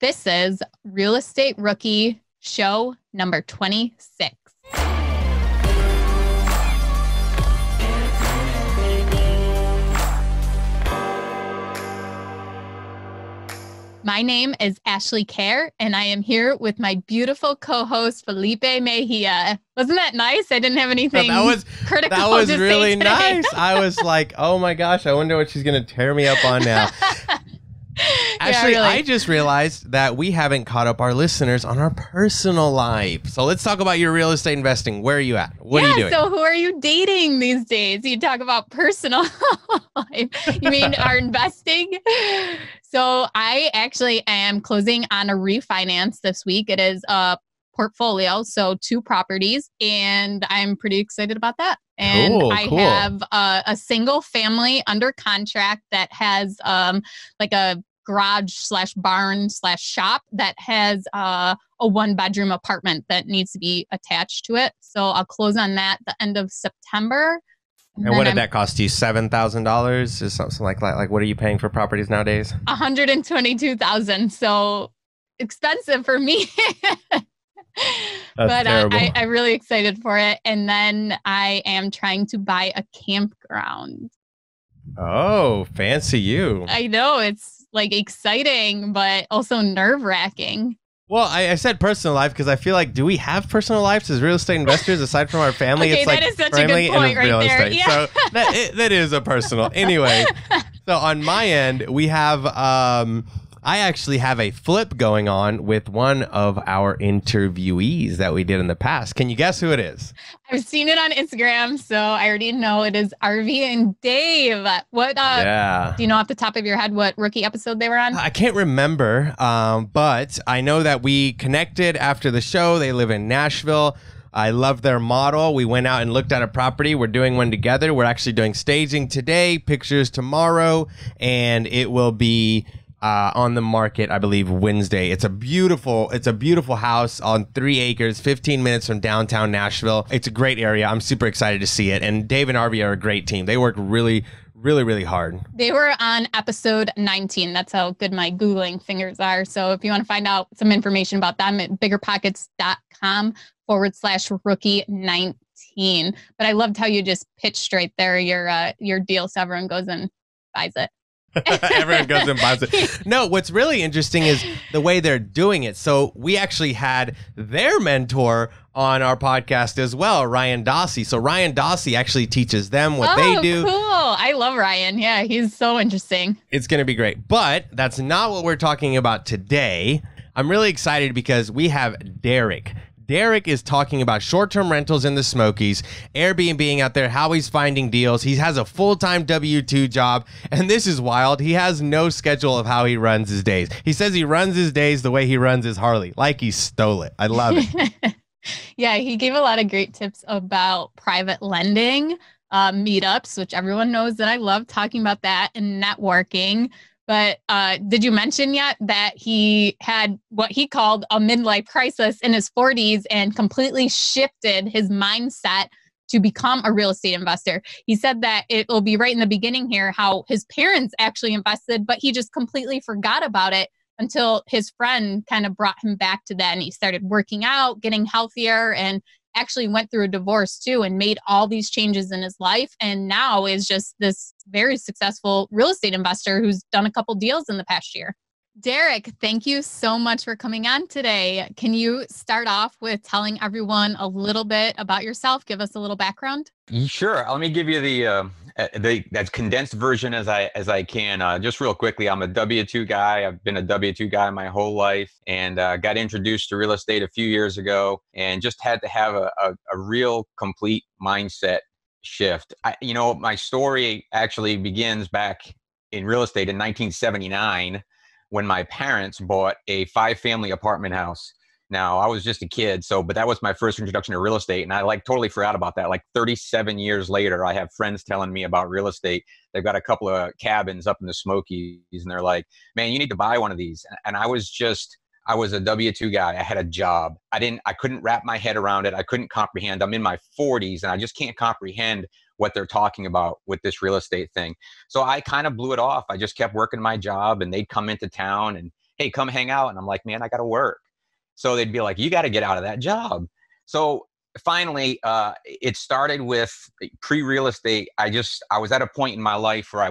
This is Real Estate Rookie show number 26. My name is Ashley Kerr, and I am here with my beautiful co-host, Felipe Mejia. Wasn't that nice? I didn't have anything critical that was to really say today. nice. I was like, oh my gosh, I wonder what she's going to tear me up on now. Actually, really. I just realized that we haven't caught up our listeners on our personal life. So let's talk about your real estate investing. Where are you at? What are you doing? So who are you dating these days? You talk about personal life. You mean our investing? So I actually am closing on a refinance this week. It is a portfolio, so 2 properties, and I'm pretty excited about that. And Cool. have a single family under contract that has like a garage/barn/shop that has a 1-bedroom apartment that needs to be attached to it. So I'll close on that the end of September. And what did that cost you? $7,000? Is something like that? Like, what are you paying for properties nowadays? $122,000. So expensive for me. That's terrible. I'm really excited for it. And then I am trying to buy a campground. Oh, fancy you. I know, it's like exciting, but also nerve-wracking. Well, I said personal life because I feel like, do we have personal lives as real estate investors aside from our family? Okay, It's like that is such a family good point and right real there. estate. Yeah. So that is a personal. Anyway, so on my end, we have, I actually have a flip going on with one of our interviewees that we did in the past. Can you guess who it is? I've seen it on Instagram, so I already know it is RV and Dave. What? Yeah. Do you know off the top of your head what rookie episode they were on? I can't remember, but I know that we connected after the show. They live in Nashville. I love their model. We went out and looked at a property. We're doing one together. We're actually doing staging today, pictures tomorrow, and it will be on the market, I believe, Wednesday. It's a beautiful house on 3 acres, 15 minutes from downtown Nashville. It's a great area. I'm super excited to see it. And Dave and Arby are a great team. They work really hard. They were on episode 19. That's how good my Googling fingers are. So if you want to find out some information about them at biggerpockets.com/rookie19. But I loved how you just pitched right there your deal so everyone goes and buys it. Everyone goes and buys it. No, what's really interesting is the way they're doing it. So we actually had their mentor on our podcast as well, Ryan Dossey. So Ryan Dossey actually teaches them what they do. Cool. I love Ryan. Yeah, he's so interesting. It's going to be great. But that's not what we're talking about today. I'm really excited because we have Derek. Derek is talking about short-term rentals in the Smokies, Airbnb out there, how he's finding deals. He has a full-time W-2 job, and this is wild. He has no schedule of how he runs his days. He says he runs his days the way he runs his Harley, like he stole it. I love it. Yeah, he gave a lot of great tips about private lending, meetups, which everyone knows that I love talking about that, and networking. But did you mention yet that he had what he called a midlife crisis in his 40s and completely shifted his mindset to become a real estate investor? He said that it will be right in the beginning here how his parents actually invested, but he just completely forgot about it until his friend kind of brought him back to that. And he started working out, getting healthier, and actually went through a divorce too and made all these changes in his life. And now is just this very successful real estate investor who's done a couple deals in the past year. Derek, thank you so much for coming on today. Can you start off with telling everyone a little bit about yourself? Give us a little background. Sure. Let me give you the as condensed version as I can. Just real quickly, I'm a W-2 guy. I've been a W-2 guy my whole life, and got introduced to real estate a few years ago, and just had to have a real complete mindset shift. My story actually begins back in real estate in 1979 when my parents bought a 5-family apartment house. Now, I was just a kid, but that was my first introduction to real estate, and I totally forgot about that. 37 years later, I have friends telling me about real estate. They've got a couple of cabins up in the Smokies, and they're like, "Man, you need to buy one of these." And I was a W-2 guy. I had a job. I couldn't wrap my head around it. I couldn't comprehend. I'm in my 40s, and I just can't comprehend what they're talking about with this real estate thing. So I kind of blew it off. I just kept working my job, and they'd come into town and hey, come hang out. And I'm like, man, I got to work. So they'd be like, you got to get out of that job. So finally, it started with pre-real estate. I was at a point in my life where I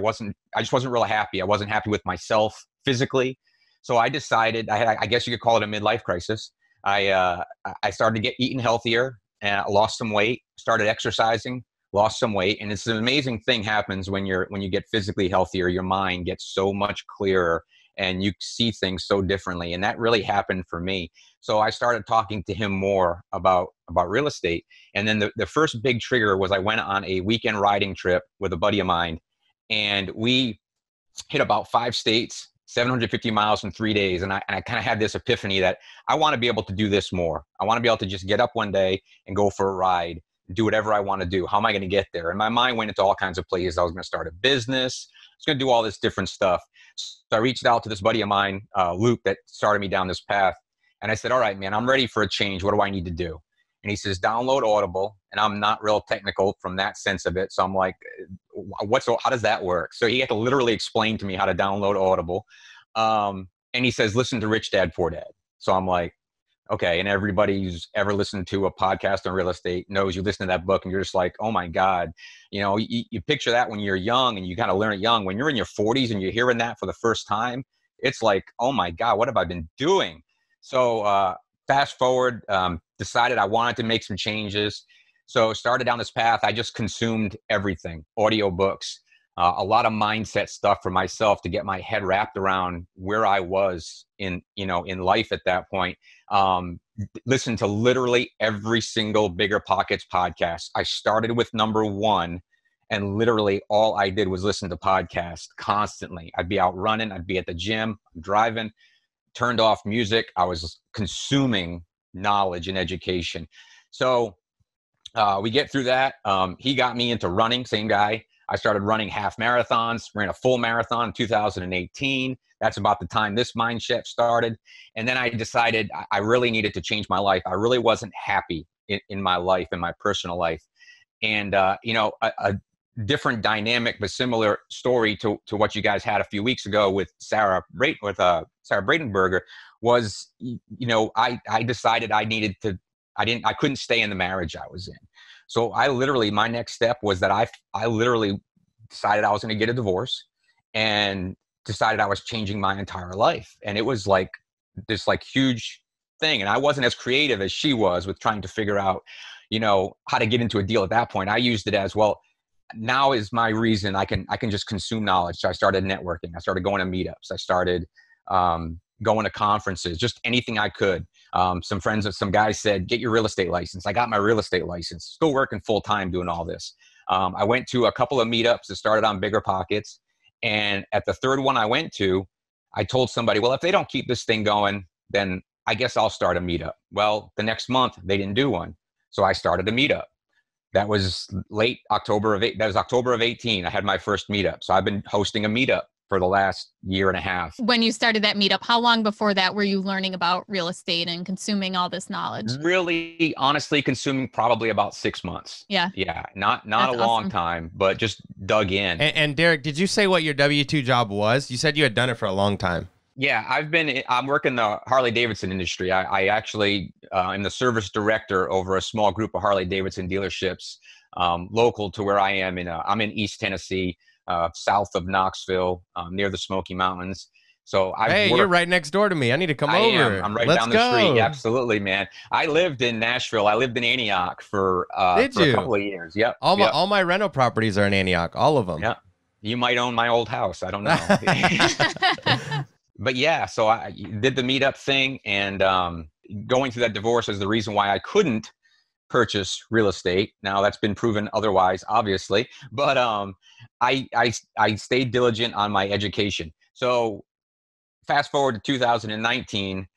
just wasn't real happy. I wasn't happy with myself physically. So I decided, I guess you could call it a midlife crisis. I started to get eating healthier and I lost some weight, started exercising, lost some weight. And it's an amazing thing happens when you get physically healthier. Your mind gets so much clearer and you see things so differently. And that really happened for me. So I started talking to him more about real estate. And then the first big trigger was I went on a weekend riding trip with a buddy of mine, and we hit about 5 states, 750 miles in 3 days. And I kind of had this epiphany that I want to be able to do this more. I want to be able to just get up one day and go for a ride, do whatever I want to do. How am I going to get there? And my mind went into all kinds of places. I was going to start a business. I was going to do all this different stuff. So I reached out to this buddy of mine, Luke, that started me down this path. And I said, all right, man, I'm ready for a change. What do I need to do? And he says, download Audible. And I'm not real technical from that sense of it. So I'm like, how does that work? So he had to literally explain to me how to download Audible. And he says, listen to Rich Dad, Poor Dad. So I'm like, okay. And everybody who's ever listened to a podcast on real estate knows you listen to that book and you're just like, oh my God, you picture that when you're young and you kind of learn it young. When you're in your 40s and you're hearing that for the first time, it's like, oh my God, what have I been doing? So fast forward, decided I wanted to make some changes. So started down this path. I just consumed everything, audiobooks, a lot of mindset stuff for myself to get my head wrapped around where I was in life at that point. Listen to literally every single BiggerPockets podcast. I started with number 1, and literally all I did was listen to podcasts constantly. I'd be out running. I'd be at the gym, driving, turned off music. I was consuming knowledge and education. So we get through that. He got me into running, same guy. I started running half marathons, ran a full marathon in 2018. That's about the time this mind shift started. And then I decided I really needed to change my life. I really wasn't happy in my life, in my personal life. And, a different dynamic, but similar story to what you guys had a few weeks ago with Sarah Bradenberger was, I decided I couldn't stay in the marriage I was in. So my next step was that I literally decided I was going to get a divorce and decided I was changing my entire life. And it was like this huge thing. And I wasn't as creative as she was with trying to figure out, how to get into a deal at that point. I used it as, well, now is my reason I can just consume knowledge. So I started networking. I started going to meetups. I started going to conferences, just anything I could. Some guys said, get your real estate license. I got my real estate license, still working full time doing all this. I went to a couple of meetups that started on BiggerPockets. And at the third one I went to, I told somebody, well, if they don't keep this thing going, then I guess I'll start a meetup. Well, the next month they didn't do one. So I started a meetup. That was October of 18. I had my first meetup. So I've been hosting a meetup for the last year and a half. When you started that meetup, how long before that were you learning about real estate and consuming all this knowledge? Really, honestly, consuming probably about 6 months. Yeah. Yeah. Not That's a long awesome. time, but just dug in. And Derek, did you say what your W-2 job was? You said you had done it for a long time. Yeah, I'm working the Harley Davidson industry. I actually am the service director over a small group of Harley Davidson dealerships local to where I am. I'm in East Tennessee, south of Knoxville, near the Smoky Mountains. So you're right next door to me. I need to come over. I'm right Let's down the go. street. Absolutely, man. I lived in Nashville. I lived in Antioch for a couple of years. Yep. All my rental properties are in Antioch. All of them. Yeah. You might own my old house. I don't know. But yeah, so I did the meetup thing, and going through that divorce is the reason why I couldn't purchase real estate. Now that's been proven otherwise, obviously, but I stayed diligent on my education. So fast forward to 2019,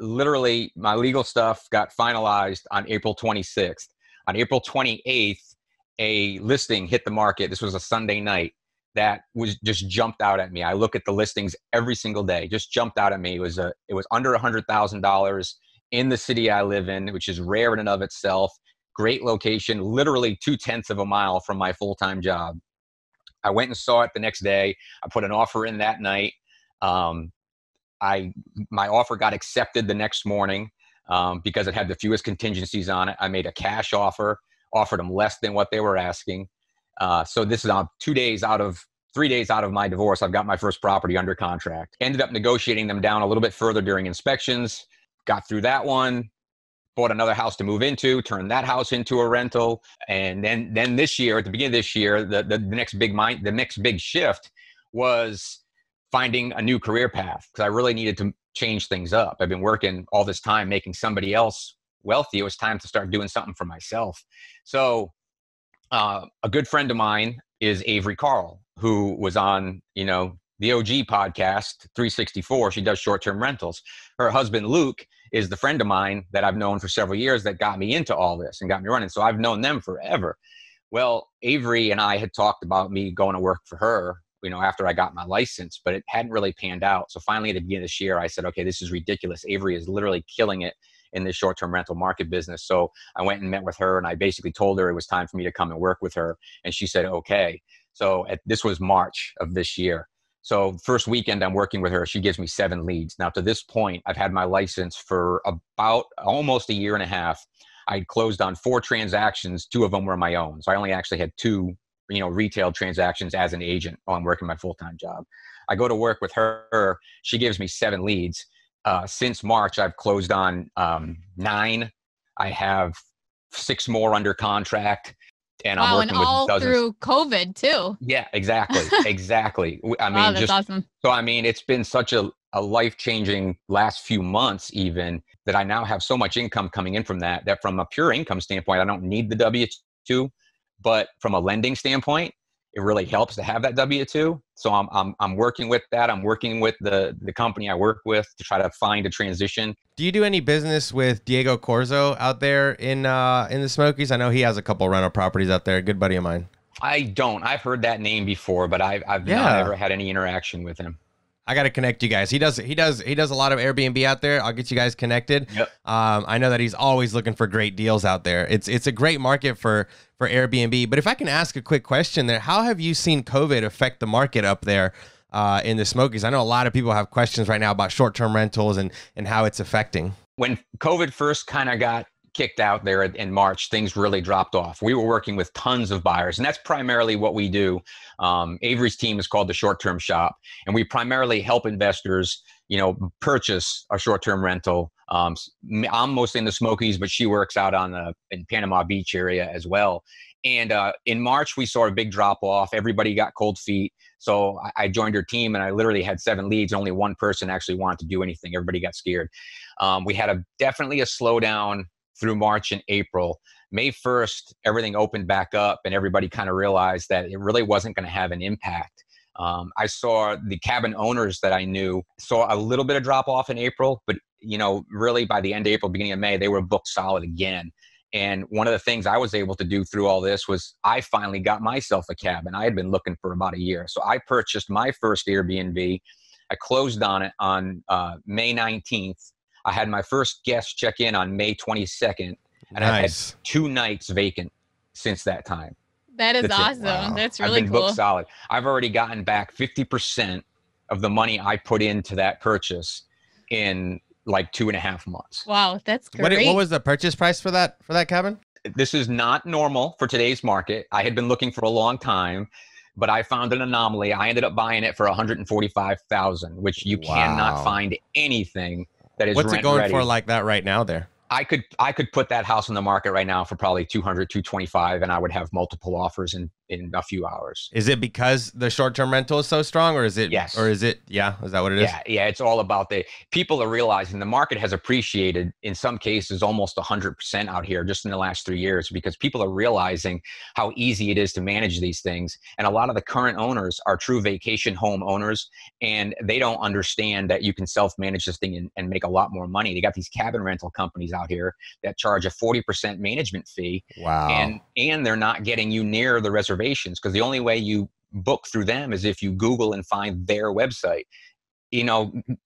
literally my legal stuff got finalized on April 26th. On April 28th, a listing hit the market. This was a Sunday night. That was just jumped out at me. I look at the listings every single day, just jumped out at me. It was under $100,000 in the city I live in, which is rare in and of itself. Great location, literally 0.2 of a mile from my full-time job. I went and saw it the next day. I put an offer in that night. My offer got accepted the next morning because it had the fewest contingencies on it. I made a cash offer, offered them less than what they were asking. So this is on 3 days out of my divorce. I've got my first property under contract. Ended up negotiating them down a little bit further during inspections. Got through that one. Bought another house to move into, turned that house into a rental. And then this year, at the beginning of this year, the next big shift was finding a new career path, because I really needed to change things up. I've been working all this time making somebody else wealthy. It was time to start doing something for myself. So a good friend of mine is Avery Carl, who was on, the OG podcast, 364. She does short-term rentals. Her husband, Luke, is the friend of mine that I've known for several years that got me into all this and got me running. So I've known them forever. Well, Avery and I had talked about me going to work for her, after I got my license, but it hadn't really panned out. So finally at the beginning of this year, I said, okay, this is ridiculous. Avery is literally killing it in the short-term rental market business. So I went and met with her, and I basically told her it was time for me to come and work with her. And she said, okay. So this was March of this year. So first weekend I'm working with her, she gives me 7 leads. Now to this point, I've had my license for about almost a year and a half. I closed on 4 transactions. 2 of them were my own. So I only actually had 2, retail transactions as an agent while I'm working my full-time job. I go to work with her. She gives me 7 leads. Since March, I've closed on 9. I have 6 more under contract. And I'm working with dozens. Through COVID too. Yeah, exactly. Exactly. I mean, wow, that's awesome. So, I mean, it's been such a life-changing last few months even, that I now have so much income coming in from that from a pure income standpoint, I don't need the W-2, but from a lending standpoint, it really helps to have that W-2. So I'm working with that. I'm working with the company I work with to try to find a transition. Do you do any business with Diego Corzo out there in the Smokies? I know he has a couple rental properties out there. A good buddy of mine. I don't. I've heard that name before, but I've not ever had any interaction with him. I got to connect you guys. He does a lot of Airbnb out there. I'll get you guys connected. Yep. I know that he's always looking for great deals out there. It's a great market for Airbnb. But if I can ask a quick question there, how have you seen COVID affect the market up there in the Smokies? I know a lot of people have questions right now about short-term rentals and how it's affecting. When COVID first kind of got kicked out there in March, things really dropped off. We were working with tons of buyers, and that's primarily what we do. Avery's team is called the Short-Term Shop, and we primarily help investors, purchase a short-term rental. I'm mostly in the Smokies, but she works out in Panama Beach area as well. And in March, we saw a big drop off. Everybody got cold feet. So I joined her team, and I literally had 7 leads. Only one person actually wanted to do anything. Everybody got scared. We had definitely a slowdown through March and April. May 1st, everything opened back up, and everybody kind of realized that it really wasn't going to have an impact. I saw the cabin owners that I knew saw a little bit of drop off in April, but really by the end of April, beginning of May, they were booked solid again. And one of the things I was able to do through all this was I finally got myself a cabin. I had been looking for about a year. So I purchased my first Airbnb. I closed on it on May 19th. I had my first guest check in on May 22nd, and I've had 2 nights vacant since that time. That is awesome. Wow. That's really cool. I've been booked solid. I've already gotten back 50% of the money I put into that purchase in like 2.5 months. Wow, that's great. What was the purchase price for that cabin? This is not normal for today's market. I had been looking for a long time, but I found an anomaly. I ended up buying it for $145,000, which you cannot find anything that is What's it going ready for like that right now there? I could put that house on the market right now for probably 200, 225, and I would have multiple offers in a few hours. Is it because the short-term rental is so strong, or is it? Yes. Or is it? Yeah. Is that what it is? Yeah. It's all about people are realizing the market has appreciated in some cases almost 100% out here just in the last 3 years, because people are realizing how easy it is to manage these things. And a lot of the current owners are true vacation home owners, and they don't understand that you can self-manage this thing and make a lot more money. They got these cabin rental companies out here that charge a 40% management fee. Wow. And they're not getting you near the reservations, because the only way you book through them is if you Google and find their website.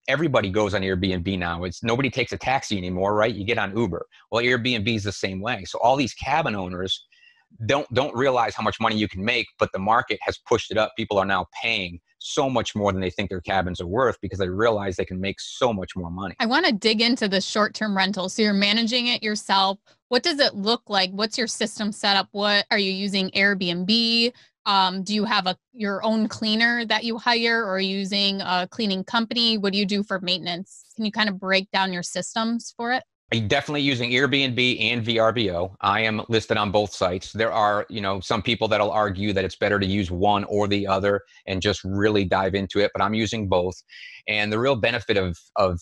Everybody goes on Airbnb now. Nobody takes a taxi anymore, right? You get on Uber. Well, Airbnb is the same way. So all these cabin owners, don't realize how much money you can make, but the market has pushed it up. People are now paying so much more than they think their cabins are worth because they realize they can make so much more money. I want to dig into the short-term rental. So you're managing it yourself. What does it look like? What's your system setup? What are you using? Airbnb? Do you have your own cleaner that you hire, or are you using a cleaning company? What do you do for maintenance? Can you kind of break down your systems for it? I'm definitely using Airbnb and VRBO. I am listed on both sites. There are, some people that'll argue that it's better to use one or the other and just really dive into it, but I'm using both. And the real benefit of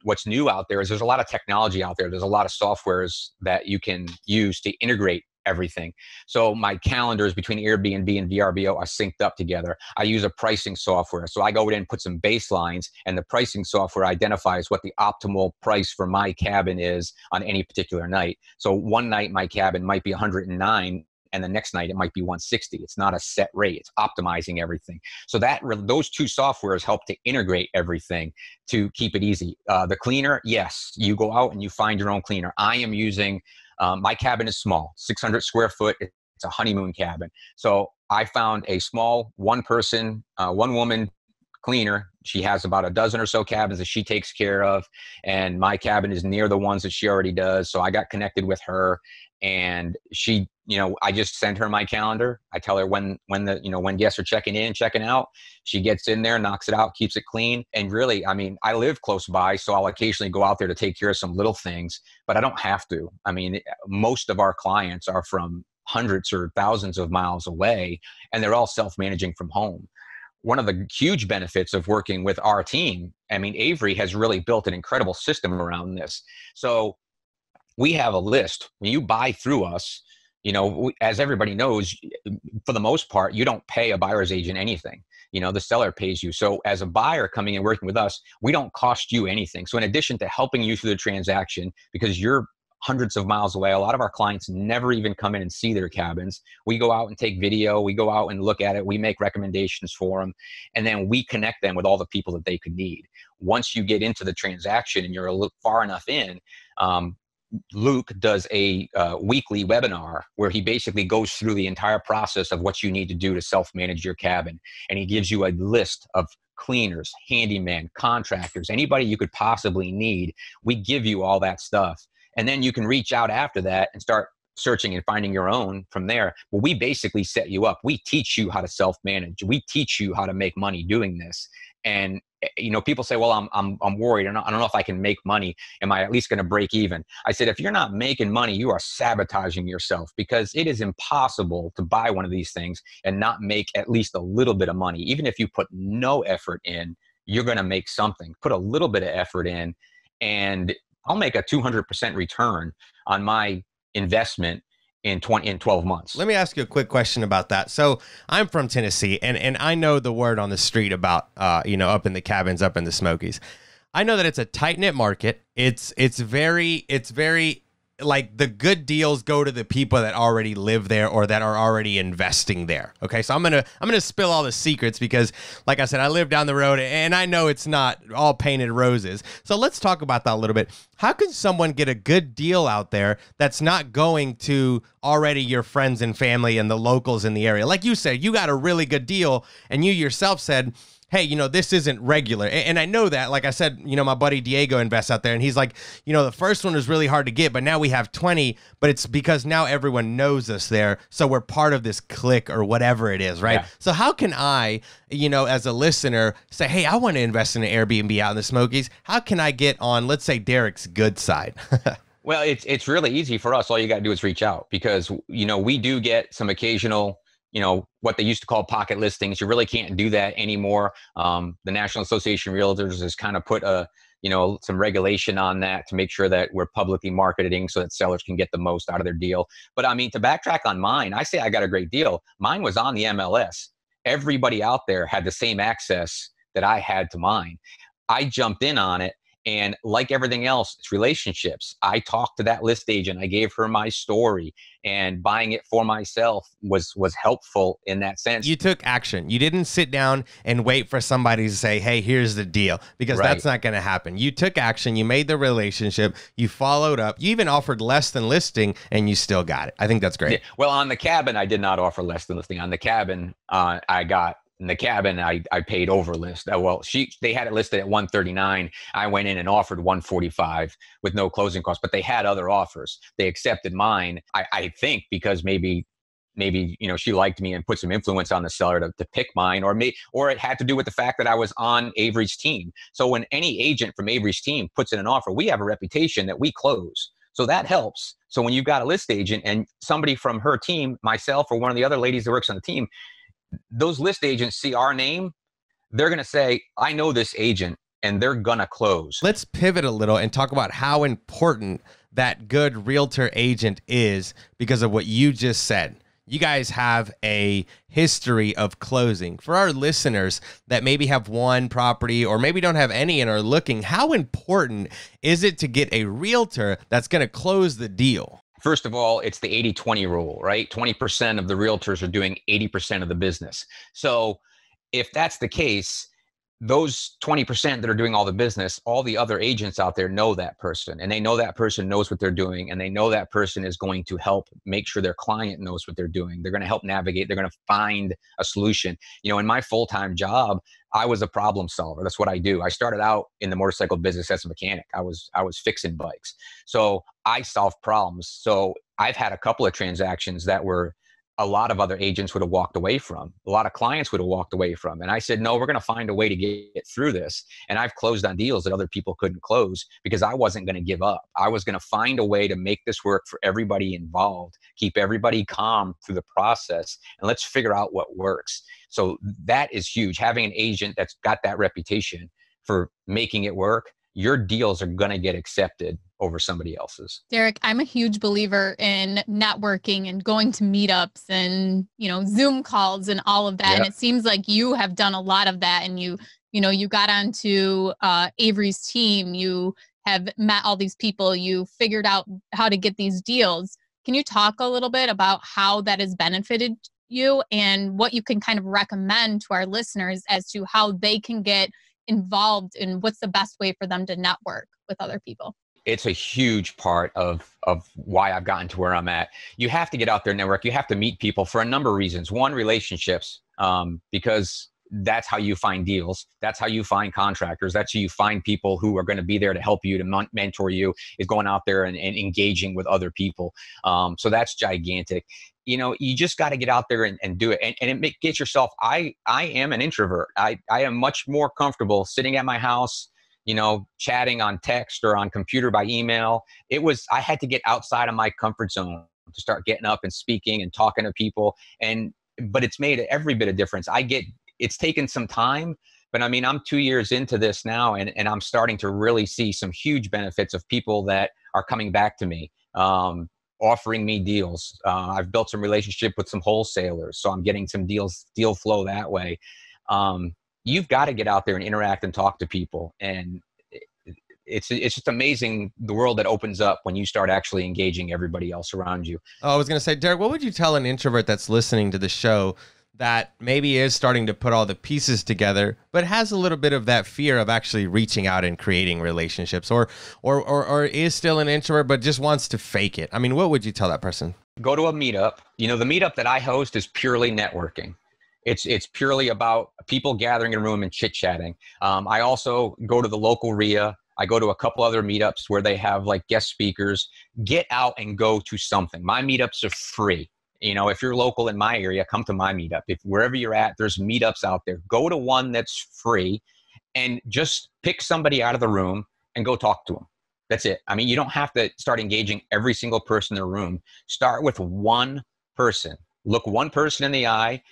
what's new out there is there's a lot of technology out there. There's a lot of softwares that you can use to integrate everything. So my calendars between Airbnb and VRBO are synced up together. I use a pricing software. So I go in and put some baselines, and the pricing software identifies what the optimal price for my cabin is on any particular night. So one night my cabin might be 109, and the next night it might be 160. It's not a set rate. It's optimizing everything. So those two softwares help to integrate everything to keep it easy. The cleaner, yes, you go out and you find your own cleaner. I am using my cabin is small, 600 square foot. It's a honeymoon cabin. So I found a small one-person, one-woman cleaner. She has about a dozen or so cabins that she takes care of, and my cabin is near the ones that she already does. So I got connected with her, and she, I just send her my calendar. I tell her when guests are checking in, checking out. She gets in there, knocks it out, keeps it clean. And really, I live close by, so I'll occasionally go out there to take care of some little things, but I don't have to. Most of our clients are from hundreds or thousands of miles away, and they're all self-managing from home. One of the huge benefits of working with our team, Avery has really built an incredible system around this. So we have a list. When you buy through us, as everybody knows, for the most part, you don't pay a buyer's agent anything. The seller pays you. So as a buyer coming and working with us, we don't cost you anything. So in addition to helping you through the transaction, because you're hundreds of miles away, a lot of our clients never even come in and see their cabins. We go out and take video. We go out and look at it. We make recommendations for them. And then we connect them with all the people that they could need. Once you get into the transaction and you're a little far enough in, Luke does a weekly webinar where he basically goes through the entire process of what you need to do to self-manage your cabin. And he gives you a list of cleaners, handyman, contractors, anybody you could possibly need. We give you all that stuff. And then you can reach out after that and start searching and finding your own from there. But we basically set you up. We teach you how to self-manage. We teach you how to make money doing this. And people say, well, I'm worried. I don't know if I can make money. Am I at least going to break even? I said, if you're not making money, you are sabotaging yourself, because it is impossible to buy one of these things and not make at least a little bit of money. Even if you put no effort in, you're going to make something. Put a little bit of effort in, and I'll make a 200% return on my investment in 12 months. Let me ask you a quick question about that. So I'm from Tennessee, and I know the word on the street about, up in the cabins, up in the Smokies. I know that it's a tight-knit market. It's very like the good deals go to the people that already live there or that are already investing there. Okay, so I'm gonna spill all the secrets because, like I said, I live down the road and I know it's not all painted roses. So let's talk about that a little bit. How can someone get a good deal out there that's not going to already your friends and family and the locals in the area? Like you said, you got a really good deal, and you yourself said, hey, this isn't regular. And I know that, like I said, my buddy Diego invests out there, and he's like, the first one was really hard to get, but now we have 20, but it's because now everyone knows us there. So we're part of this clique or whatever it is, right? Yeah. So how can I, as a listener say, hey, I want to invest in an Airbnb out in the Smokies. How can I get on, let's say, Derek's good side? Well, it's really easy for us. All you got to do is reach out, because, we do get some occasional, what they used to call pocket listings. You really can't do that anymore. The National Association of Realtors has kind of put some regulation on that to make sure that we're publicly marketing so that sellers can get the most out of their deal. But to backtrack on mine, I say I got a great deal. Mine was on the MLS. Everybody out there had the same access that I had to mine. I jumped in on it, And like everything else, it's relationships. I talked to that list agent. I gave her my story, and buying it for myself was helpful in that sense. You took action. You didn't sit down and wait for somebody to say, hey, here's the deal, because that's not going to happen. You took action. You made the relationship. You followed up. You even offered less than listing, and you still got it. I think that's great. Yeah. Well, on the cabin, I did not offer less than listing. On the cabin, in the cabin, I paid over list. Well, they had it listed at 139. I went in and offered 145 with no closing costs, but they had other offers. They accepted mine. I think because maybe she liked me and put some influence on the seller to pick mine, or it had to do with the fact that I was on Avery's team. So when any agent from Avery's team puts in an offer, we have a reputation that we close. So that helps. So when you've got a list agent and somebody from her team, myself or one of the other ladies that works on the team, those list agents see our name, they're going to say, I know this agent, and they're going to close. Let's pivot a little and talk about how important that good realtor agent is because of what you just said. You guys have a history of closing. For our listeners that maybe have one property or maybe don't have any and are looking, how important is it to get a realtor that's going to close the deal? First of all, it's the 80-20 rule, right? 20% of the realtors are doing 80% of the business. So if that's the case, those 20% that are doing all the business, all the other agents out there know that person, and they know that person knows what they're doing, and they know that person is going to help make sure their client knows what they're doing. They're going to help navigate. They're going to find a solution. In my full-time job, I was a problem solver. That's what I do. I started out in the motorcycle business as a mechanic. I was fixing bikes. So I solve problems. So I've had a couple of transactions that were a lot of other agents would have walked away from. A lot of clients would have walked away from. And I said, no, we're going to find a way to get through this. And I've closed on deals that other people couldn't close because I wasn't going to give up. I was going to find a way to make this work for everybody involved, keep everybody calm through the process, and let's figure out what works. So that is huge. Having an agent that's got that reputation for making it work, your deals are going to get accepted over somebody else's. Derek, I'm a huge believer in networking and going to meetups and, Zoom calls and all of that. Yep. And it seems like you have done a lot of that, and you got onto Avery's team. You have met all these people. You figured out how to get these deals. Can you talk a little bit about how that has benefited you and what you can kind of recommend to our listeners as to how they can get involved and what's the best way for them to network with other people? It's a huge part of why I've gotten to where I'm at. You have to get out there and network. You have to meet people for a number of reasons. One, relationships, because that's how you find deals. That's how you find contractors. That's how you find people who are going to be there to help you, to mentor you, is going out there and engaging with other people. So that's gigantic. You just got to get out there and do it. And get yourself, I am an introvert. I am much more comfortable sitting at my house, chatting on text or on computer by email. I had to get outside of my comfort zone to start getting up and speaking and talking to people. But it's made every bit of difference. It's taken some time, but I'm 2 years into this now, and I'm starting to really see some huge benefits of people that are coming back to me, offering me deals. I've built some relationship with some wholesalers, so I'm getting some deal flow that way. You've got to get out there and interact and talk to people. And it's just amazing the world that opens up when you start actually engaging everybody else around you. Oh, I was going to say, Derek, what would you tell an introvert that's listening to the show that maybe is starting to put all the pieces together, but has a little bit of that fear of actually reaching out and creating relationships, or is still an introvert, but just wants to fake it? What would you tell that person? Go to a meetup. The meetup that I host is purely networking. It's purely about people gathering in a room and chit-chatting. I also go to the local RIA. I go to a couple other meetups where they have like guest speakers. Get out and go to something. My meetups are free. If you're local in my area, come to my meetup. If wherever you're at, there's meetups out there. Go to one that's free and just pick somebody out of the room and go talk to them. That's it. You don't have to start engaging every single person in the room. Start with one person. Look one person in the eye.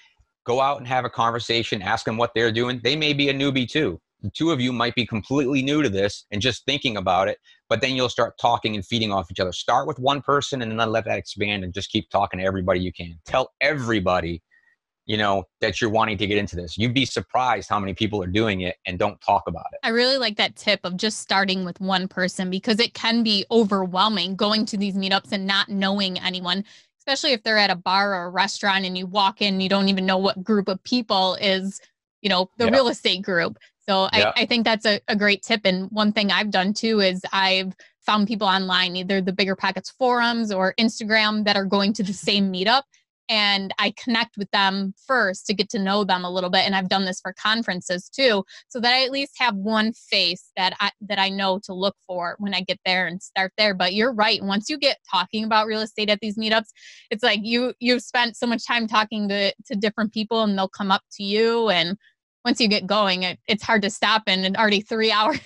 Go out and have a conversation. Ask them what they're doing. They may be a newbie too. The two of you might be completely new to this and just thinking about it, but then you'll start talking and feeding off each other. Start with one person and then let that expand and just keep talking to everybody you can. Tell everybody that you're wanting to get into this. You'd be surprised how many people are doing it and don't talk about it. I really like that tip of just starting with one person, because it can be overwhelming going to these meetups and not knowing anyone, especially if they're at a bar or a restaurant and you walk in, you don't even know what group of people is, the real estate group. So I think that's a great tip. And one thing I've done too is I've found people online, either the BiggerPockets forums or Instagram, that are going to the same meetup. And I connect with them first to get to know them a little bit. And I've done this for conferences too, so that I at least have one face that I know to look for when I get there and start there. But you're right. Once you get talking about real estate at these meetups, it's like you've spent so much time talking to different people, and they'll come up to you. And once you get going, it's hard to stop. And already 3 hours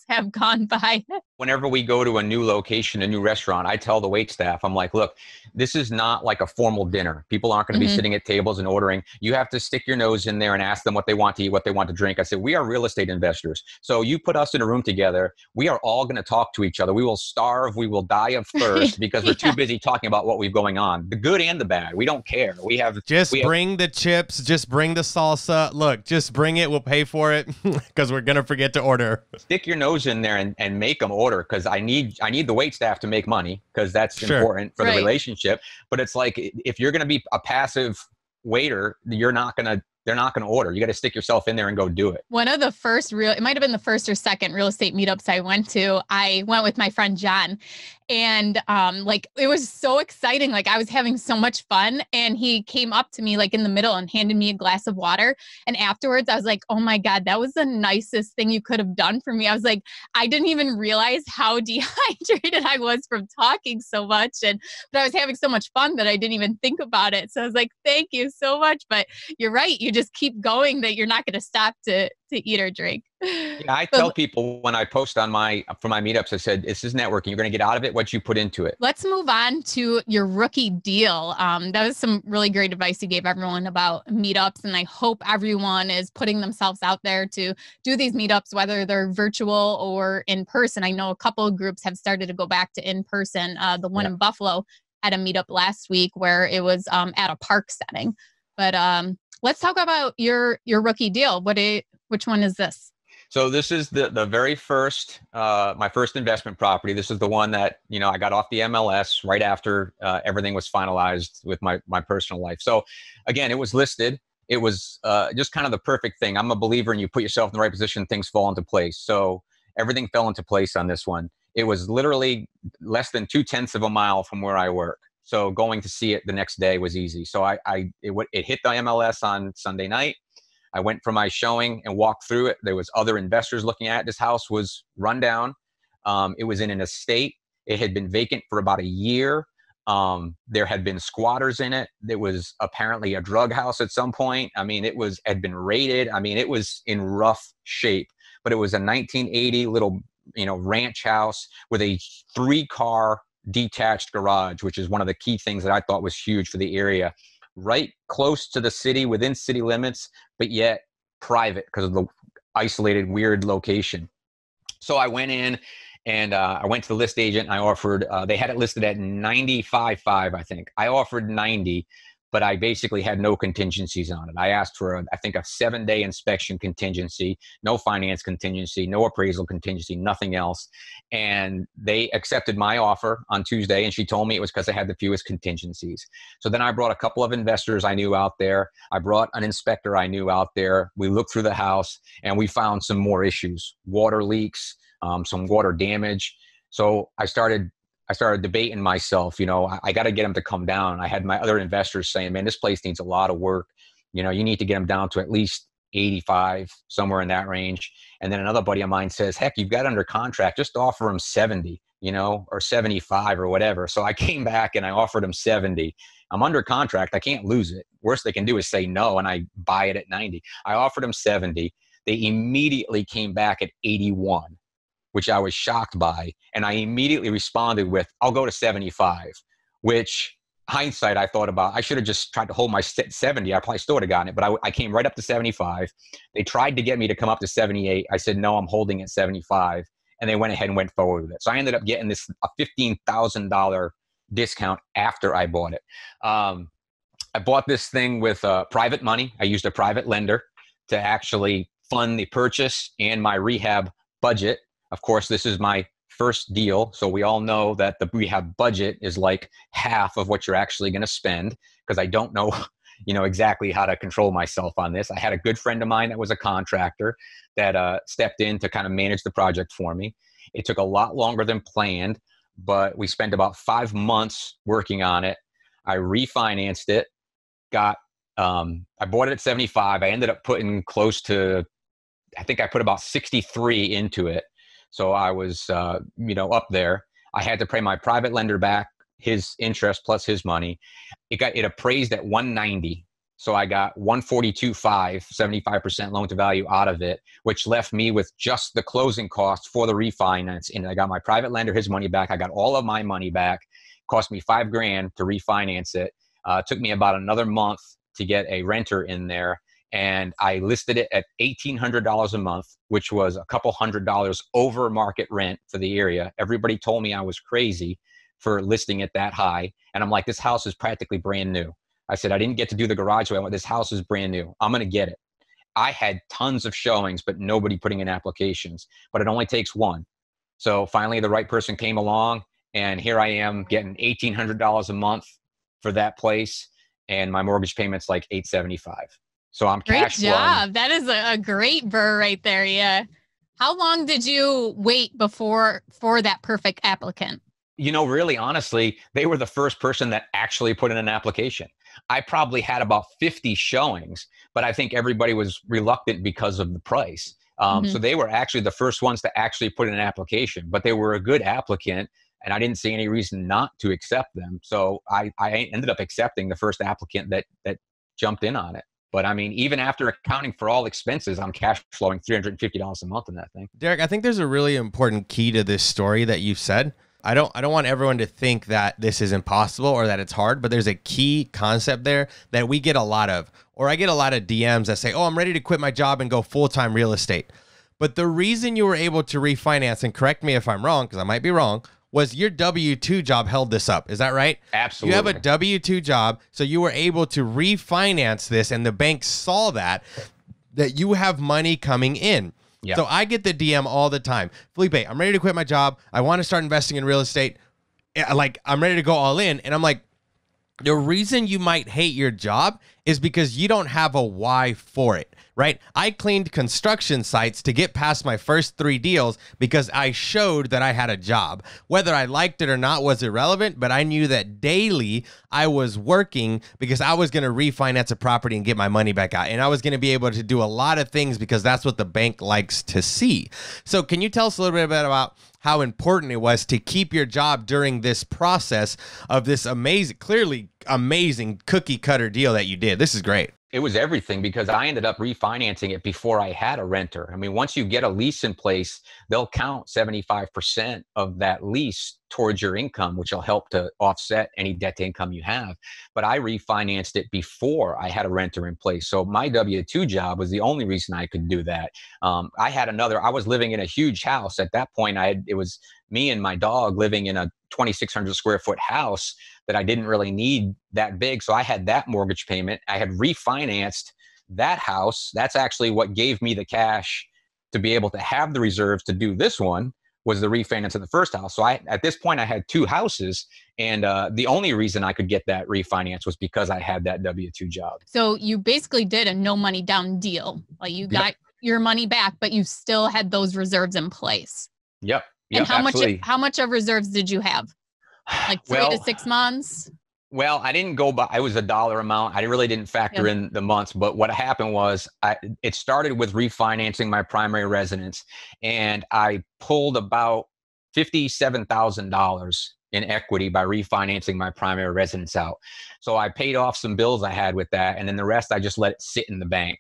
have gone by. Whenever we go to a new location, a new restaurant, I tell the wait staff, I'm like, look, this is not like a formal dinner. People aren't going to be sitting at tables and ordering. You have to stick your nose in there and ask them what they want to eat, what they want to drink. I said, we are real estate investors. So you put us in a room together. We are all going to talk to each other. We will starve. We will die of thirst because we're too busy talking about what we've going on, the good and the bad. We don't care. Bring the chips. Just bring the salsa. Look, just bring it. We'll pay for it because we're going to forget to order. Stick your nose in there and make them order, because I need the wait staff to make money, because that's important for the relationship. But it's like, if you're going to be a passive waiter, they're not going to order. You got to stick yourself in there and go do it. One of the first it might have been the first or second real estate meetups I went with my friend John, and it was so exciting. Like, I was having so much fun, and he came up to me like in the middle and handed me a glass of water. And afterwards I was like, oh my God, that was the nicest thing you could have done for me. I was like, I didn't even realize how dehydrated I was from talking so much. But I was having so much fun that I didn't even think about it. So I was like, thank you so much. But you're right. You just keep going, that you're not going to stop to eat or drink. Yeah, I tell people when I post for my meetups, I said, this is networking. You're going to get out of it what you put into it. Let's move on to your rookie deal. That was some really great advice you gave everyone about meetups. And I hope everyone is putting themselves out there to do these meetups, whether they're virtual or in person. I know a couple of groups have started to go back to in person. The one in Buffalo had a meetup last week where it was at a park setting. But let's talk about your rookie deal. Which one is this? So this is the very first, my first investment property. This is the one that, I got off the MLS right after everything was finalized with my personal life. So again, it was listed. It was just kind of the perfect thing. I'm a believer in you put yourself in the right position, things fall into place. So everything fell into place on this one. It was literally less than 0.2 of a mile from where I work. So going to see it the next day was easy. So it hit the MLS on Sunday night. I went for my showing and walked through it. There was other investors looking at it. This house was run down. It was in an estate. It had been vacant for about a year. There had been squatters in it. There was apparently a drug house at some point. I mean, had been raided. I mean, it was in rough shape, but it was a 1980 little, ranch house with a 3-car detached garage, which is one of the key things that I thought was huge for the area. Right close to the city, within city limits, but yet private because of the isolated, weird location. So I went in and I went to the list agent. And I offered, they had it listed at 95.5, I think. I offered 90, but I basically had no contingencies on it. I asked for, I think, a 7-day inspection contingency, no finance contingency, no appraisal contingency, nothing else. And they accepted my offer on Tuesday, and she told me it was because I had the fewest contingencies. So then I brought a couple of investors I knew out there. I brought an inspector I knew out there. We looked through the house, and we found some more issues, water leaks, some water damage. So I started debating myself, I got to get them to come down. I had my other investors saying, man, this place needs a lot of work. You need to get them down to at least 85, somewhere in that range. And then another buddy of mine says, heck, you've got under contract, just offer them 70, or 75 or whatever. So I came back and I offered them 70. I'm under contract. I can't lose it. Worst they can do is say no, and I buy it at 90. I offered them 70. They immediately came back at 81. Which I was shocked by. And I immediately responded with, I'll go to 75, which hindsight, I thought about, I should have just tried to hold my 70. I probably still would have gotten it, but I came right up to 75. They tried to get me to come up to 78. I said, no, I'm holding at 75. And they went ahead and went forward with it. So I ended up getting a $15,000 discount after I bought it. I bought this thing with private money. I used a private lender to actually fund the purchase and my rehab budget. Of course, this is my first deal. So we all know that the rehab budget is like half of what you're actually going to spend, because I don't know, exactly how to control myself on this. I had a good friend of mine that was a contractor that stepped in to kind of manage the project for me. It took a lot longer than planned, but we spent about 5 months working on it. I refinanced it, I bought it at 75. I ended up putting close to, I think I put about 63 into it. So I was, up there. I had to pay my private lender back his interest plus his money. It appraised at 190. So I got 142.5, 75% loan to value out of it, which left me with just the closing costs for the refinance. And I got my private lender his money back. I got all of my money back. Cost me $5,000 to refinance it. Took me about another month to get a renter in there. And I listed it at $1,800 a month, which was a couple $100 over market rent for the area. Everybody told me I was crazy for listing it that high. And I'm like, this house is practically brand new. I said, I didn't get to do the garage way. I went, this house is brand new. I'm going to get it. I had tons of showings, but nobody putting in applications. But it only takes one. So finally, the right person came along. And here I am getting $1,800 a month for that place. And my mortgage payment's like $875. So I'm cash flowing. Great job. That is a great BRRRR right there. Yeah. How long did you wait for that perfect applicant? Really, honestly, they were the first person that actually put in an application. I probably had about 50 showings, but I think everybody was reluctant because of the price. So they were actually the first ones to actually put in an application, but they were a good applicant. And I didn't see any reason not to accept them. So I ended up accepting the first applicant that jumped in on it. But I mean, even after accounting for all expenses, I'm cash flowing $350 a month in that thing. Derek, I think there's a really important key to this story that you've said. I don't want everyone to think that this is impossible or that it's hard, but there's a key concept there that we get a lot of, or I get a lot of DMs that say, oh, I'm ready to quit my job and go full-time real estate. But the reason you were able to refinance, and correct me if I'm wrong, because I might be wrong, was your W-2 job held this up. Is that right? Absolutely. You have a W-2 job, so you were able to refinance this, and the bank saw that you have money coming in. Yep. So I get the DM all the time. Felipe, I'm ready to quit my job. I want to start investing in real estate. Like, I'm ready to go all in. And I'm like, the reason you might hate your job is because you don't have a why for it, right? I cleaned construction sites to get past my first 3 deals because I showed that I had a job. Whether I liked it or not was irrelevant, but I knew that daily I was working because I was going to refinance a property and get my money back out. And I was going to be able to do a lot of things because that's what the bank likes to see. So can you tell us a little bit about how important it was to keep your job during this process of this amazing, clearly amazing cookie cutter deal that you did? This is great. It was everything, because I ended up refinancing it before I had a renter. I mean, once you get a lease in place, they'll count 75% of that lease towards your income, which will help to offset any debt to income you have. But I refinanced it before I had a renter in place. So my W-2 job was the only reason I could do that. I was living in a huge house. At that point, it was me and my dog living in a 2,600 square foot house that I didn't really need that big. So I had that mortgage payment. I had refinanced that house. That's actually what gave me the cash to be able to have the reserves to do this one, was the refinance of the first house. So at this point, I had 2 houses. And the only reason I could get that refinance was because I had that W-2 job. So you basically did a no money down deal. Like, you got your money back, but you still had those reserves in place. Yep. And how much of reserves did you have? Like 3 to 6 months? Well, I didn't go by, it was a dollar amount. I really didn't factor in the months, but what happened was it started with refinancing my primary residence, and I pulled about $57,000 in equity by refinancing my primary residence out. So I paid off some bills I had with that, and then the rest I just let it sit in the bank.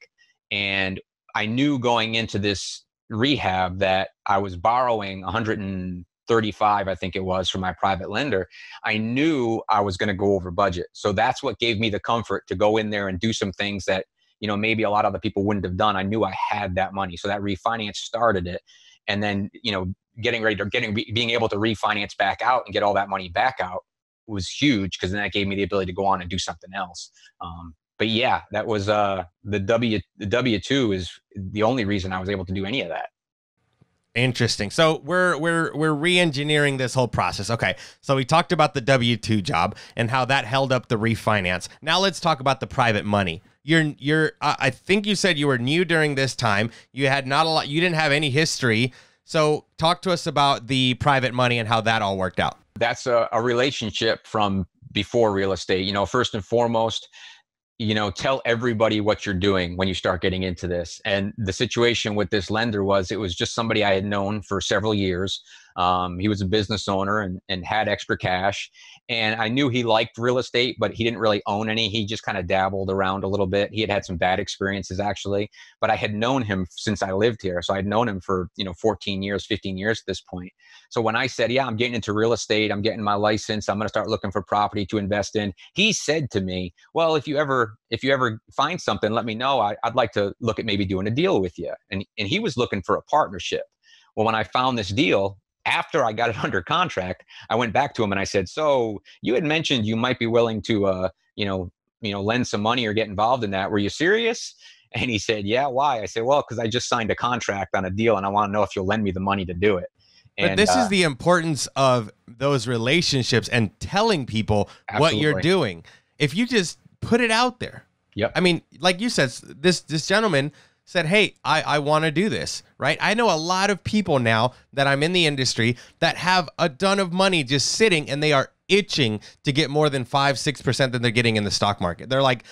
And I knew going into this rehab that I was borrowing 135, I think it was, from my private lender. I knew I was going to go over budget. So that's what gave me the comfort to go in there and do some things that, maybe a lot of other people wouldn't have done. I knew I had that money. So that refinance started it. And then, being able to refinance back out and get all that money back out was huge, because then that gave me the ability to go on and do something else. But yeah, that was the W-2 is the only reason I was able to do any of that. Interesting. So we're re-engineering this whole process. Okay. So we talked about the W-2 job and how that held up the refinance. Now let's talk about the private money. I think you said you were new during this time. You had not a lot, you didn't have any history. So talk to us about the private money and how that all worked out. That's a relationship from before real estate. First and foremost, tell everybody what you're doing when you start getting into this. And the situation with this lender was, it was just somebody I had known for several years. He was a business owner and had extra cash. And I knew he liked real estate, but he didn't really own any. He just kind of dabbled around a little bit. He had some bad experiences, actually, but I had known him since I lived here. So I'd known him for, 14 years, 15 years at this point. So when I said, yeah, I'm getting into real estate, I'm getting my license, I'm going to start looking for property to invest in, he said to me, well, if you ever find something, let me know. I'd like to look at maybe doing a deal with you. And he was looking for a partnership. Well, when I found this deal, after I got it under contract, I went back to him and I said, so you had mentioned you might be willing to, lend some money or get involved in that. Were you serious? And he said, yeah, why? I said, well, because I just signed a contract on a deal and I want to know if you'll lend me the money to do it. But this is the importance of those relationships and telling people what you're doing. If you just put it out there. Yep. I mean, like you said, this gentleman said, hey, I want to do this, right? I know a lot of people now that I'm in the industry that have a ton of money just sitting and they are itching to get more than 5-6% than they're getting in the stock market. They're like,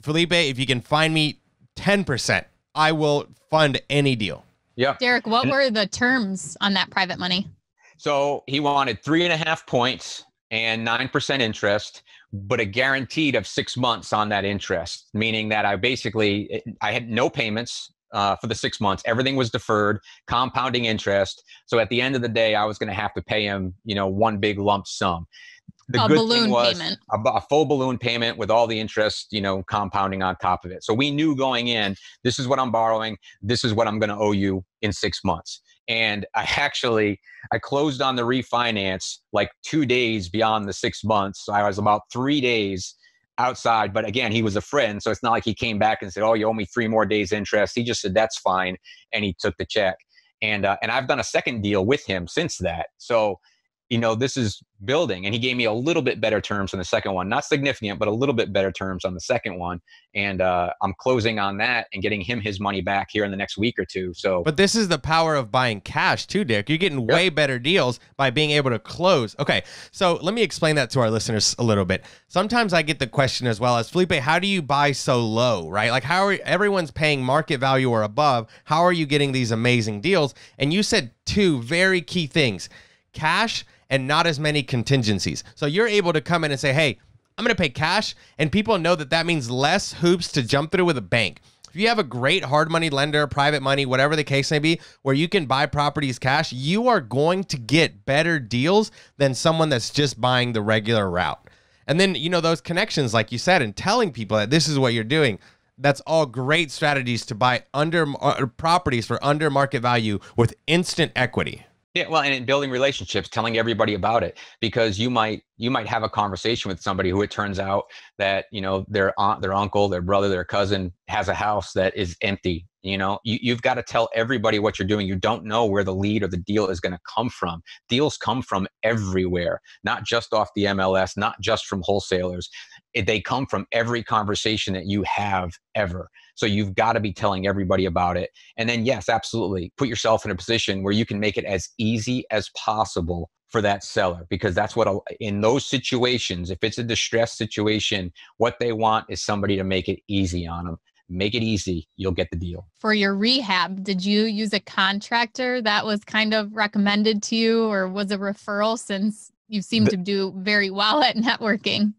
Felipe, if you can find me 10%, I will fund any deal. Yeah. Derek, what were the terms on that private money? So he wanted 3.5 points and 9% interest, but a guaranteed of 6 months on that interest, meaning that I had no payments for the 6 months. Everything was deferred, compounding interest. So at the end of the day, I was going to have to pay him, one big lump sum. The A good balloon thing was payment. a full balloon payment with all the interest, compounding on top of it. So we knew going in, this is what I'm borrowing. This is what I'm going to owe you in 6 months. And I closed on the refinance like 2 days beyond the 6 months. So I was about 3 days outside. But again, he was a friend. So it's not like he came back and said, oh, you owe me 3 more days interest. He just said, that's fine. And he took the check. And I've done a second deal with him since that. So, this is building. And he gave me a little bit better terms on the second one. Not significant, but a little bit better terms on the second one. And I'm closing on that and getting him his money back here in the next week or two. So, but this is the power of buying cash too, Dick. You're getting way better deals by being able to close. Okay, so let me explain that to our listeners a little bit. Sometimes I get the question as well as, Felipe, how do you buy so low, right? Like everyone's paying market value or above. How are you getting these amazing deals? And you said two very key things: cash and not as many contingencies. So you're able to come in and say, hey, I'm going to pay cash, and people know that means less hoops to jump through with a bank. If you have a great hard money lender, private money, whatever the case may be, where you can buy properties cash, you are going to get better deals than someone that's just buying the regular route. And then, those connections, like you said, and telling people that this is what you're doing, that's all great strategies to buy properties for under market value with instant equity. Yeah, well, and in building relationships, telling everybody about it, because you might have a conversation with somebody who it turns out that, their aunt, their uncle, their brother, their cousin has a house that is empty. You've got to tell everybody what you're doing. You don't know where the lead or the deal is going to come from. Deals come from everywhere, not just off the MLS, not just from wholesalers. They come from every conversation that you have ever. So you've got to be telling everybody about it. And then, yes, absolutely, put yourself in a position where you can make it as easy as possible for that seller, because that's what, in those situations, if it's a distressed situation, what they want is somebody to make it easy on them. Make it easy, you'll get the deal. For your rehab, did you use a contractor that was kind of recommended to you, or was a referral, since you seem to do very well at networking?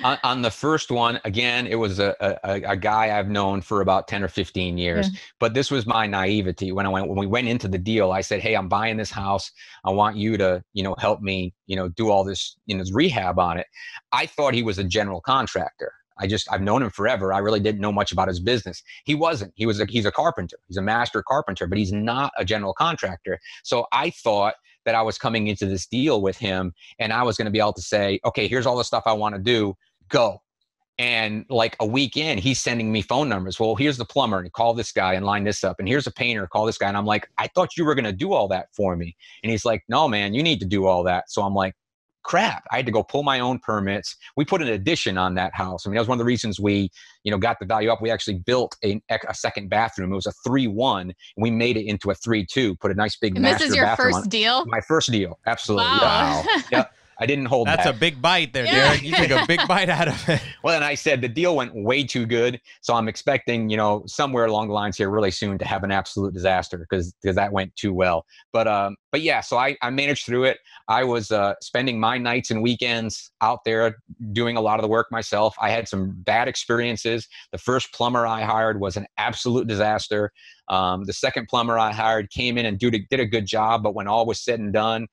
On the first one, again, it was a guy I've known for about 10 or 15 years. Yeah. But this was my naivety. When we went into the deal, I said, hey, I'm buying this house. I want you to, help me, do all this, rehab on it. I thought he was a general contractor. I've known him forever. I really didn't know much about his business. He wasn't. He's a carpenter. He's a master carpenter, but he's not a general contractor. So I thought that I was coming into this deal with him, and I was going to be able to say, okay, here's all the stuff I want to do, go. And like a week in, he's sending me phone numbers. Well, here's the plumber, and call this guy and line this up. And here's a painter, call this guy. And I'm like, I thought you were going to do all that for me. And he's like, no, man, you need to do all that. So I'm like, crap. I had to go pull my own permits. We put an addition on that house. I mean, that was one of the reasons we, got the value up. We actually built a second bathroom. It was a 3-1. And we made it into a 3-2, put a nice big master bathroom. This is your first deal? My first deal. Absolutely. Wow. Yep. I didn't hold That's back. a big bite there, Derek. You took a big bite out of it. Well, and I said the deal went way too good. So I'm expecting, somewhere along the lines here really soon to have an absolute disaster because that went too well. But yeah, so I managed through it. I was spending my nights and weekends out there doing a lot of the work myself. I had some bad experiences. The first plumber I hired was an absolute disaster. The second plumber I hired came in and did a good job, but when all was said and done,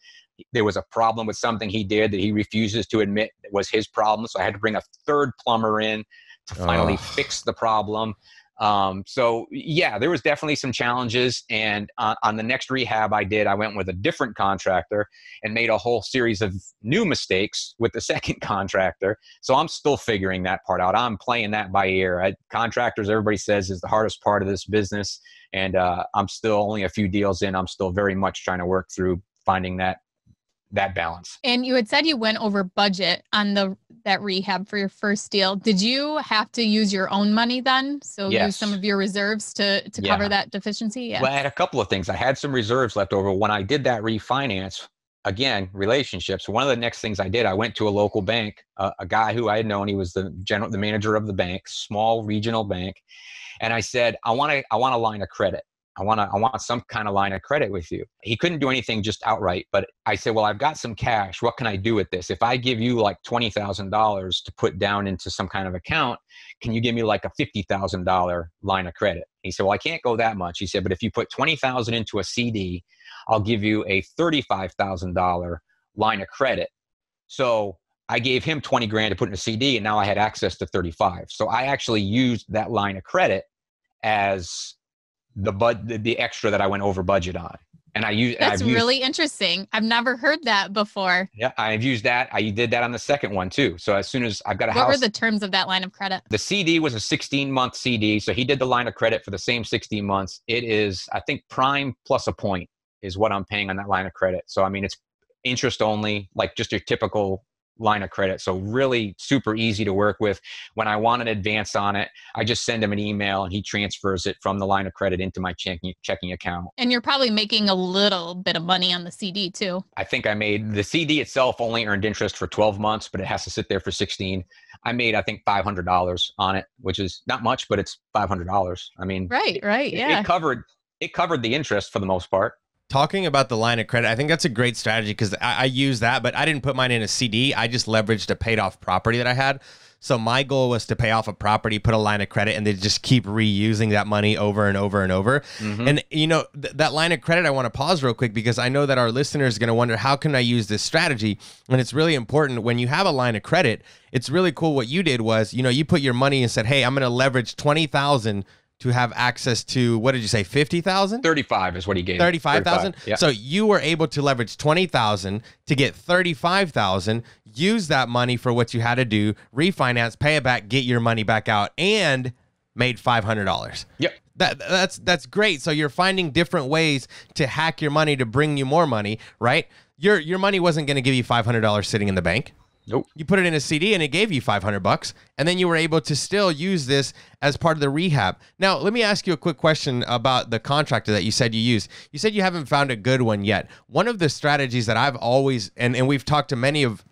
there was a problem with something he did that he refuses to admit was his problem. So I had to bring a third plumber in to finally fix the problem. So yeah, there was definitely some challenges. And on the next rehab I did, I went with a different contractor and made a whole series of new mistakes with the second contractor. So I'm still figuring that part out. I'm playing that by ear. Contractors, everybody says, is the hardest part of this business. And I'm still only a few deals in. I'm still very much trying to work through finding that balance. And you had said you went over budget on that rehab for your first deal. Did you have to use your own money then? So Yes. use some of your reserves to cover that deficiency? Yeah. Well, I had a couple of things. I had some reserves left over. When I did that refinance, again, relationships. One of the next things I did, I went to a local bank, a guy who I had known. He was the manager of the bank, small regional bank. And I said, I want a line of credit. I want some kind of line of credit with you. He couldn't do anything just outright, but I said, well, I've got some cash. What can I do with this? If I give you like $20,000 to put down into some kind of account, can you give me like a $50,000 line of credit? He said, well, I can't go that much. He said, but if you put $20,000 into a CD, I'll give you a $35,000 line of credit. So I gave him 20 grand to put in a CD, and now I had access to 35. So I actually used that line of credit as the extra that I went over budget on. And I've used really interesting. I've never heard that before. Yeah, I've used that. I did that on the second one too. So as soon as I've got a house. What were the terms of that line of credit? The CD was a 16-month CD. So he did the line of credit for the same 16 months. It is, I think, prime plus a point is what I'm paying on that line of credit. So, I mean, it's interest only, like just your typical line of credit. So really super easy to work with. When I want an advance on it, I just send him an email and he transfers it from the line of credit into my checking account. And you're probably making a little bit of money on the CD too. I think I made the CD itself only earned interest for 12 months, but it has to sit there for 16. I made, I think, $500 on it, which is not much, but it's $500. I mean, right. Yeah. It covered the interest for the most part. Talking about the line of credit, I think that's a great strategy because I use that, but I didn't put mine in a CD. I just leveraged a paid off property that I had. So my goal was to pay off a property, put a line of credit, and then just keep reusing that money over and over and over. Mm-hmm. And, that line of credit, I want to pause real quick because I know that our listeners are going to wonder, how can I use this strategy? And it's really important when you have a line of credit. It's really cool. What you did was, you put your money and said, hey, I'm going to leverage $20,000 to have access to, what did you say, 50,000? 35 is what he gave. 35,000. Yeah. So you were able to leverage 20,000 to get 35,000. Use that money for what you had to do, refinance, pay it back, get your money back out, and made $500. Yep. That's great. So you're finding different ways to hack your money to bring you more money, right? Your money wasn't going to give you $500 sitting in the bank. Nope. You put it in a CD and it gave you $500, and then you were able to still use this as part of the rehab. Now, let me ask you a quick question about the contractor that you said you used. You said you haven't found a good one yet. One of the strategies that I've always, and we've talked to many of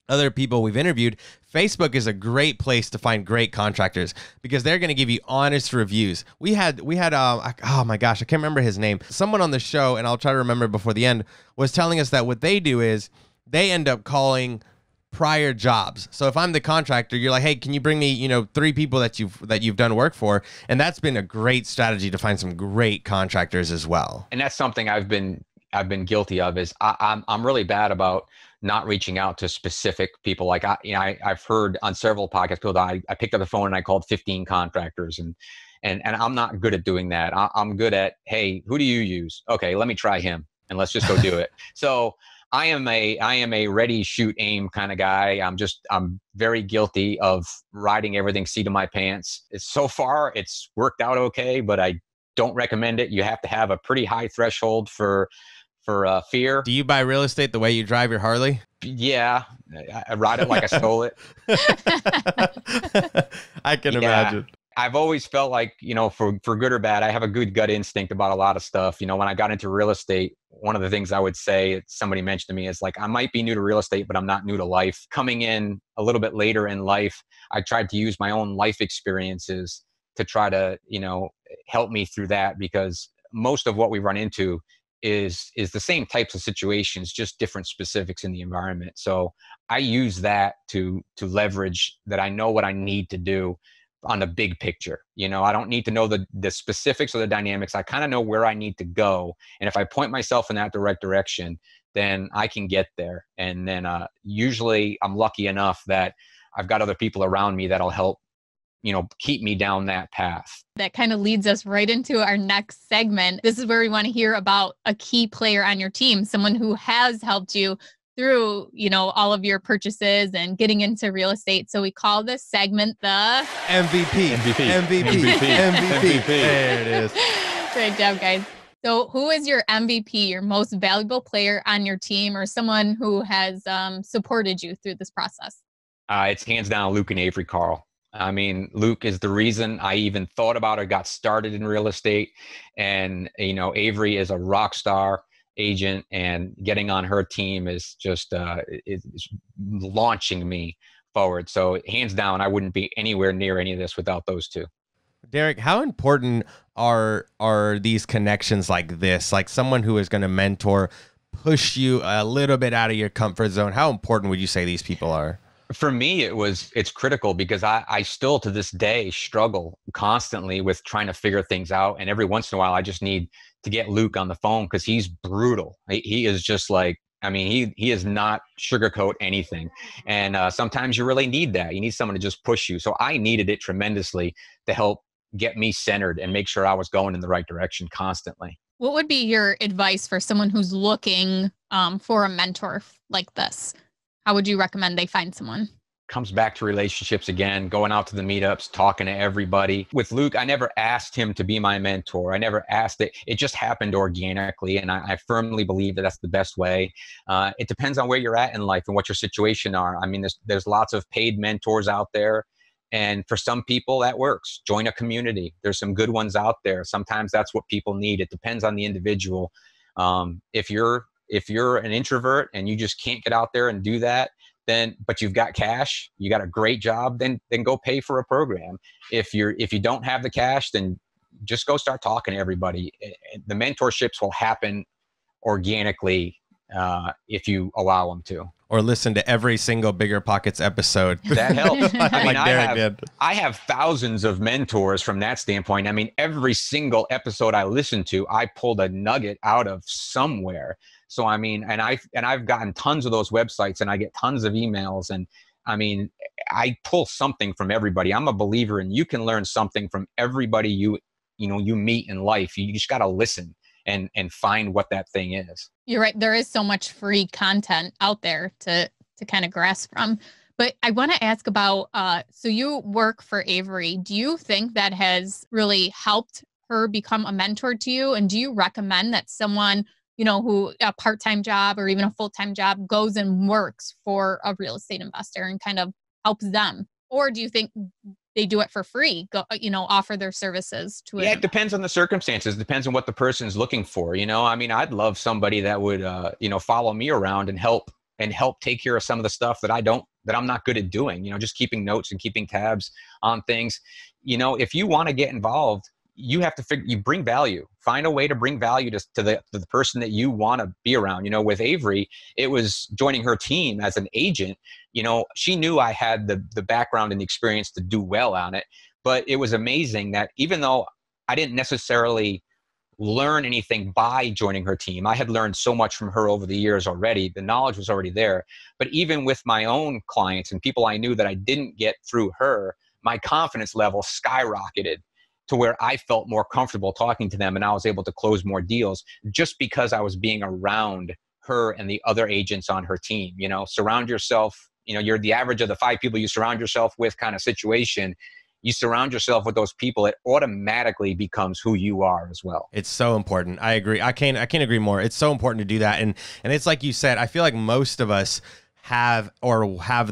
other people we've interviewed, Facebook is a great place to find great contractors because they're going to give you honest reviews. We had oh my gosh, I can't remember his name. Someone on the show, and I'll try to remember before the end, was telling us that what they do is they end up calling prior jobs. So if I'm the contractor, you're like, hey, can you bring me, 3 people that you've done work for? And that's been a great strategy to find some great contractors as well. And that's something I've been guilty of is I'm really bad about not reaching out to specific people. Like I've heard on several podcasts people that I picked up the phone and I called 15 contractors and I'm not good at doing that. I'm good at, hey, who do you use? Okay, let me try him. and let's just go do it. So I am a ready, shoot, aim kind of guy. I'm very guilty of riding everything seat of my pants. So far it's worked out okay, but I don't recommend it. You have to have a pretty high threshold for fear. Do you buy real estate the way you drive your Harley? Yeah, I ride it like I stole it. I can imagine. I've always felt like, for good or bad, I have a good gut instinct about a lot of stuff. When I got into real estate, one of the things I would say, somebody mentioned to me, is like, I might be new to real estate, but I'm not new to life. Coming in a little bit later in life, I tried to use my own life experiences to try to, help me through that, because most of what we run into is the same types of situations, just different specifics in the environment. So I use that to leverage that. I know what I need to do on the big picture. I don't need to know the specifics or the dynamics. I kind of know where I need to go. And if I point myself in that direct direction, then I can get there. And then usually I'm lucky enough that I've got other people around me that'll help, keep me down that path. That kind of leads us right into our next segment. This is where we want to hear about a key player on your team, someone who has helped you through, all of your purchases and getting into real estate. So we call this segment the MVP. There it is. Great job, guys. So who is your MVP, your most valuable player on your team, or someone who has supported you through this process? It's hands down Luke and Avery Carl. I mean, Luke is the reason I even thought about or got started in real estate. And, Avery is a rock star agent, and getting on her team is just is launching me forward. So hands down, I wouldn't be anywhere near any of this without those two. Derek, how important are these connections like this? Like someone who is going to mentor, push you a little bit out of your comfort zone. How important would you say these people are? For me, it's critical, because I still to this day struggle constantly with trying to figure things out. And every once in a while, I just need to get Luke on the phone, because he's brutal. He is just like, he is not sugarcoat anything. And sometimes you really need that. You need someone to just push you. So I needed it tremendously to help get me centered and make sure I was going in the right direction constantly. What would be your advice for someone who's looking for a mentor like this? How would you recommend they find someone? Comes back to relationships again, going out to the meetups, talking to everybody. With Luke, I never asked him to be my mentor. I never asked it. It just happened organically. And I firmly believe that that's the best way. It depends on where you're at in life and what your situation are. There's lots of paid mentors out there. And for some people that works. Join a community. There's some good ones out there. Sometimes that's what people need. It depends on the individual. If you're an introvert and you just can't get out there and do that, but you've got cash, you got a great job, then go pay for a program. If you don't have the cash, then just go start talking to everybody. The mentorships will happen organically if you allow them to. Or listen to every single BiggerPockets episode. That helps. I have thousands of mentors from that standpoint. Every single episode I listen to, I pulled a nugget out of somewhere. So, and I've gotten tons of those websites, and I get tons of emails, and I pull something from everybody. I'm a believer in you can learn something from everybody you meet in life. You just got to listen and find what that thing is. You're right. There is so much free content out there to kind of grasp from. But I want to ask about, so you work for Avery. Do you think that has really helped her become a mentor to you? And do you recommend that someone, who a part-time job or even a full-time job goes and works for a real estate investor and kind of helps them? Or do you think they do it for free, offer their services to it? Yeah, it depends on the circumstances. It depends on what the person's looking for. I'd love somebody that would, follow me around and help take care of some of the stuff that I'm not good at doing, just keeping notes and keeping tabs on things. If you want to get involved, you have to you bring value, find a way to bring value to the person that you want to be around. With Avery, it was joining her team as an agent. She knew I had the background and the experience to do well on it, but it was amazing that even though I didn't necessarily learn anything by joining her team, I had learned so much from her over the years already. The knowledge was already there. But even with my own clients and people I knew that I didn't get through her, my confidence level skyrocketed to where I felt more comfortable talking to them, and I was able to close more deals just because I was being around her and the other agents on her team. Surround yourself, you're the average of the 5 people you surround yourself with kind of situation. You surround yourself with those people, it automatically becomes who you are as well. It's so important. I agree. I can't agree more. It's so important to do that. And it's like you said, I feel like most of us have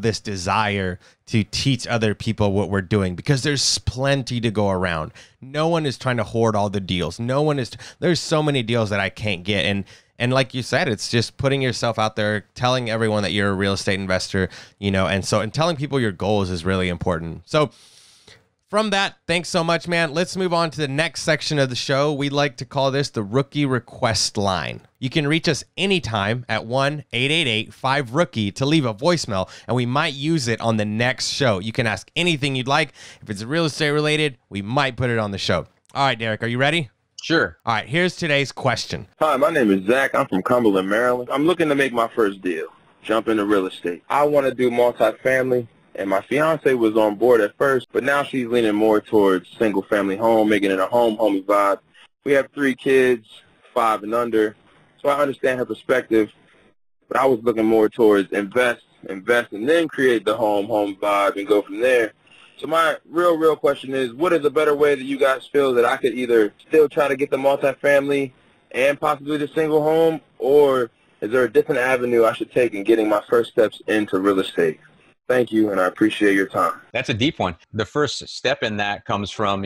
this desire to teach other people what we're doing because there's plenty to go around. No one is trying to hoard all the deals. There's so many deals that I can't get. And like you said, it's just putting yourself out there, telling everyone that you're a real estate investor, and telling people your goals is really important. So from that, thanks so much, man. Let's move on to the next section of the show. We like to call this the Rookie Request Line. You can reach us anytime at 1-888-5-ROOKIE to leave a voicemail, and we might use it on the next show. You can ask anything you'd like. If it's real estate related, we might put it on the show. All right, Derek, are you ready? Sure. All right, here's today's question. Hi, my name is Zach. I'm from Cumberland, Maryland. I'm looking to make my first deal, jump into real estate. I want to do multifamily. And my fiance was on board at first, but now she's leaning more towards single-family home, making it a homey vibe. We have 3 kids, 5 and under, so I understand her perspective. But I was looking more towards invest, and then create the home vibe and go from there. So my real question is, what is a better way that you guys feel that I could either still try to get the multifamily and possibly the single home, or is there a different avenue I should take in getting my first steps into real estate? Thank you, and I appreciate your time. That's a deep one. The first step in that comes from,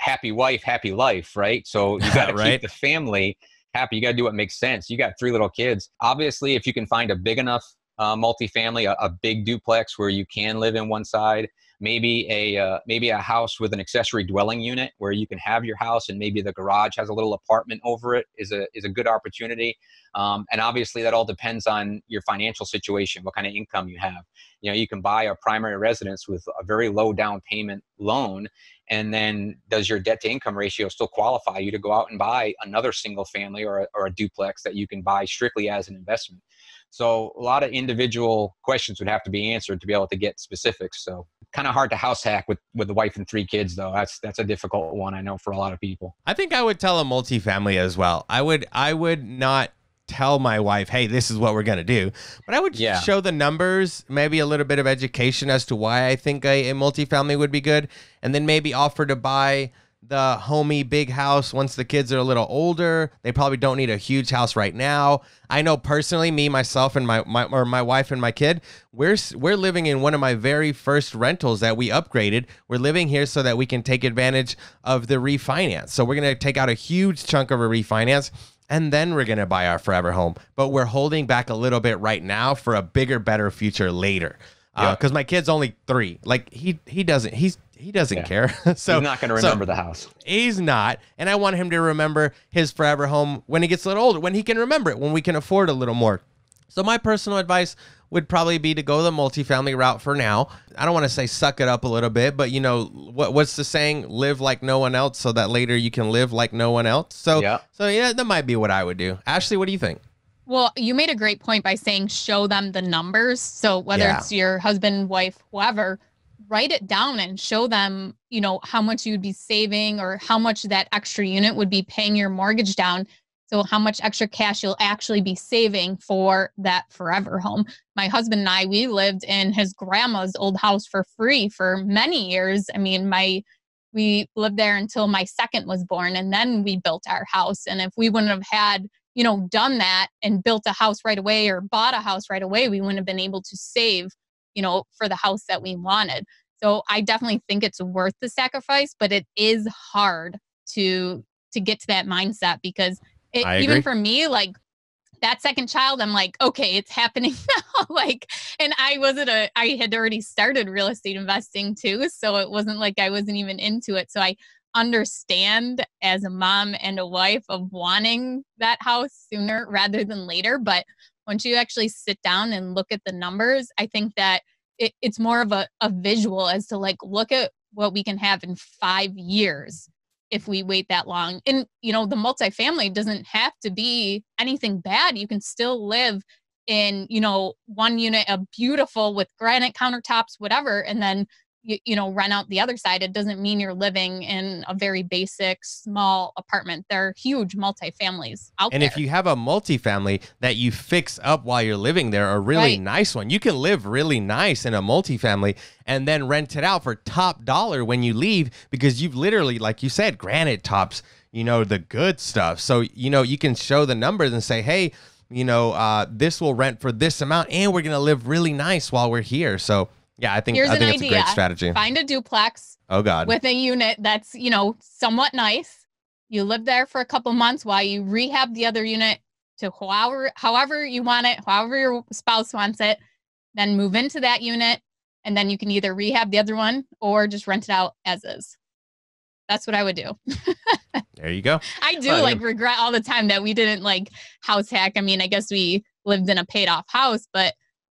happy wife, happy life, right? So you got to right? keep the family happy. You got to do what makes sense. You got 3 little kids. Obviously, if you can find a big enough multifamily, a big duplex where you can live in one side, maybe a house with an accessory dwelling unit where you can have your house and maybe the garage has a little apartment over it is a good opportunity. And obviously that all depends on your financial situation, what kind of income you have. You can buy a primary residence with a very low down payment loan. And then does your debt to income ratio still qualify you to go out and buy another single family or a duplex that you can buy strictly as an investment? So a lot of individual questions would have to be answered to be able to get specifics. So kind of hard to house hack with the wife and 3 kids, though. That's a difficult one, I know, for a lot of people. I think I would tell a multifamily as well. I would not tell my wife, hey, this is what we're going to do. But I would show the numbers, maybe a little bit of education as to why I think a multifamily would be good. And then maybe offer to buy the homey big house once the kids are a little older. They probably don't need a huge house right now. I know personally, me, myself, and my wife and my kid, we're living in one of my very first rentals that we upgraded. We're living here so that we can take advantage of the refinance. So we're going to take out a huge chunk of a refinance, and then we're going to buy our forever home. But we're holding back a little bit right now for a bigger, better future later. Because my kid's only 3. Like he doesn't care. So he's not going to remember the house. He's not. And I want him to remember his forever home when he gets a little older, when he can remember it, when we can afford a little more. So my personal advice would probably be to go the multifamily route for now. I don't want to say suck it up a little bit, but what's the saying? Live like no one else so that later you can live like no one else. So that might be what I would do. Ashley, what do you think? Well, you made a great point by saying show them the numbers. So whether it's your husband, wife, whoever, write it down and show them, how much you'd be saving or how much that extra unit would be paying your mortgage down. So how much extra cash you'll actually be saving for that forever home. My husband and I, we lived in his grandma's old house for free for many years. I mean, we lived there until my second was born, and then we built our house. And if we wouldn't have had done that and built a house right away or bought a house right away, we wouldn't have been able to save, for the house that we wanted. So I definitely think it's worth the sacrifice, but it is hard to get to that mindset because even for me, like that second child, I'm like, okay, it's happening now. And I had already started real estate investing too. So it wasn't like I wasn't even into it. So I understand as a mom and a wife of wanting that house sooner rather than later. But once you actually sit down and look at the numbers, I think that it's more of a visual as to look at what we can have in 5 years if we wait that long. And, the multifamily doesn't have to be anything bad. You can still live in, one unit, a beautiful with granite countertops, whatever. And then rent out the other side, it doesn't mean you're living in a very basic small apartment. They're huge multifamilies out there. And if you have a multifamily that you fix up while you're living there, a really nice one, you can live really nice in a multifamily and then rent it out for top dollar when you leave, because you've literally, like you said, granite tops, the good stuff. So, you can show the numbers and say, hey, this will rent for this amount and we're going to live really nice while we're here. So yeah, I think it's a great strategy. Find a duplex. Oh God. With a unit that's, somewhat nice. You live there for a couple months while you rehab the other unit to however you want it, however your spouse wants it, then move into that unit. And then you can either rehab the other one or just rent it out as is. That's what I would do. There you go. I do regret all the time that we didn't house hack. I mean, I guess we lived in a paid off house, but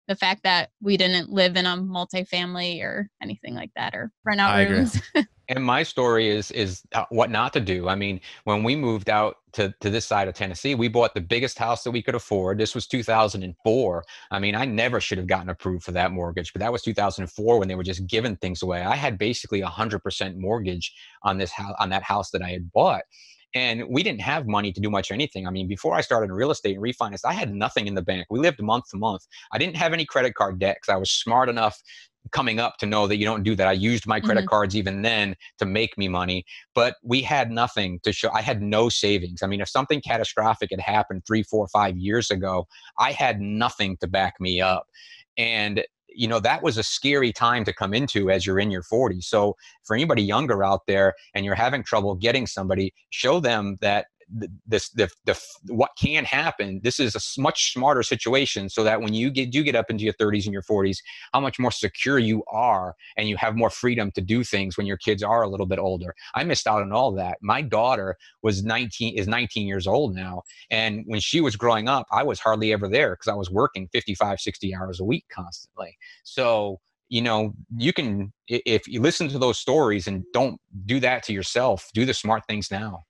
the fact that we didn't live in a multifamily or anything like that, or rent out rooms. And my story is what not to do. I mean, when we moved out to this side of Tennessee, we bought the biggest house that we could afford. This was 2004. I mean, I never should have gotten approved for that mortgage, but that was 2004 when they were just giving things away. I had basically 100% mortgage on this house, on that house that I had bought. And we didn't have money to do much or anything. I mean, before I started in real estate and refinance, I had nothing in the bank. We lived month to month. I didn't have any credit card debt because I was smart enough coming up to know that you don't do that. I used my credit cards even then to make me money, but we had nothing to show. I had no savings. I mean, if something catastrophic had happened 3, 4, 5 years ago, I had nothing to back me up. And that was a scary time to come into as you're in your 40s. So for anybody younger out there and you're having trouble getting somebody, show them that what can happen. This is a much smarter situation, so that when you do get up into your 30s and your 40s, how much more secure you are and you have more freedom to do things when your kids are a little bit older. I missed out on all that. My daughter is 19 years old now. And when she was growing up, I was hardly ever there because I was working 55, 60 hours a week constantly. So, you can, if you listen to those stories and don't do that to yourself, do the smart things now.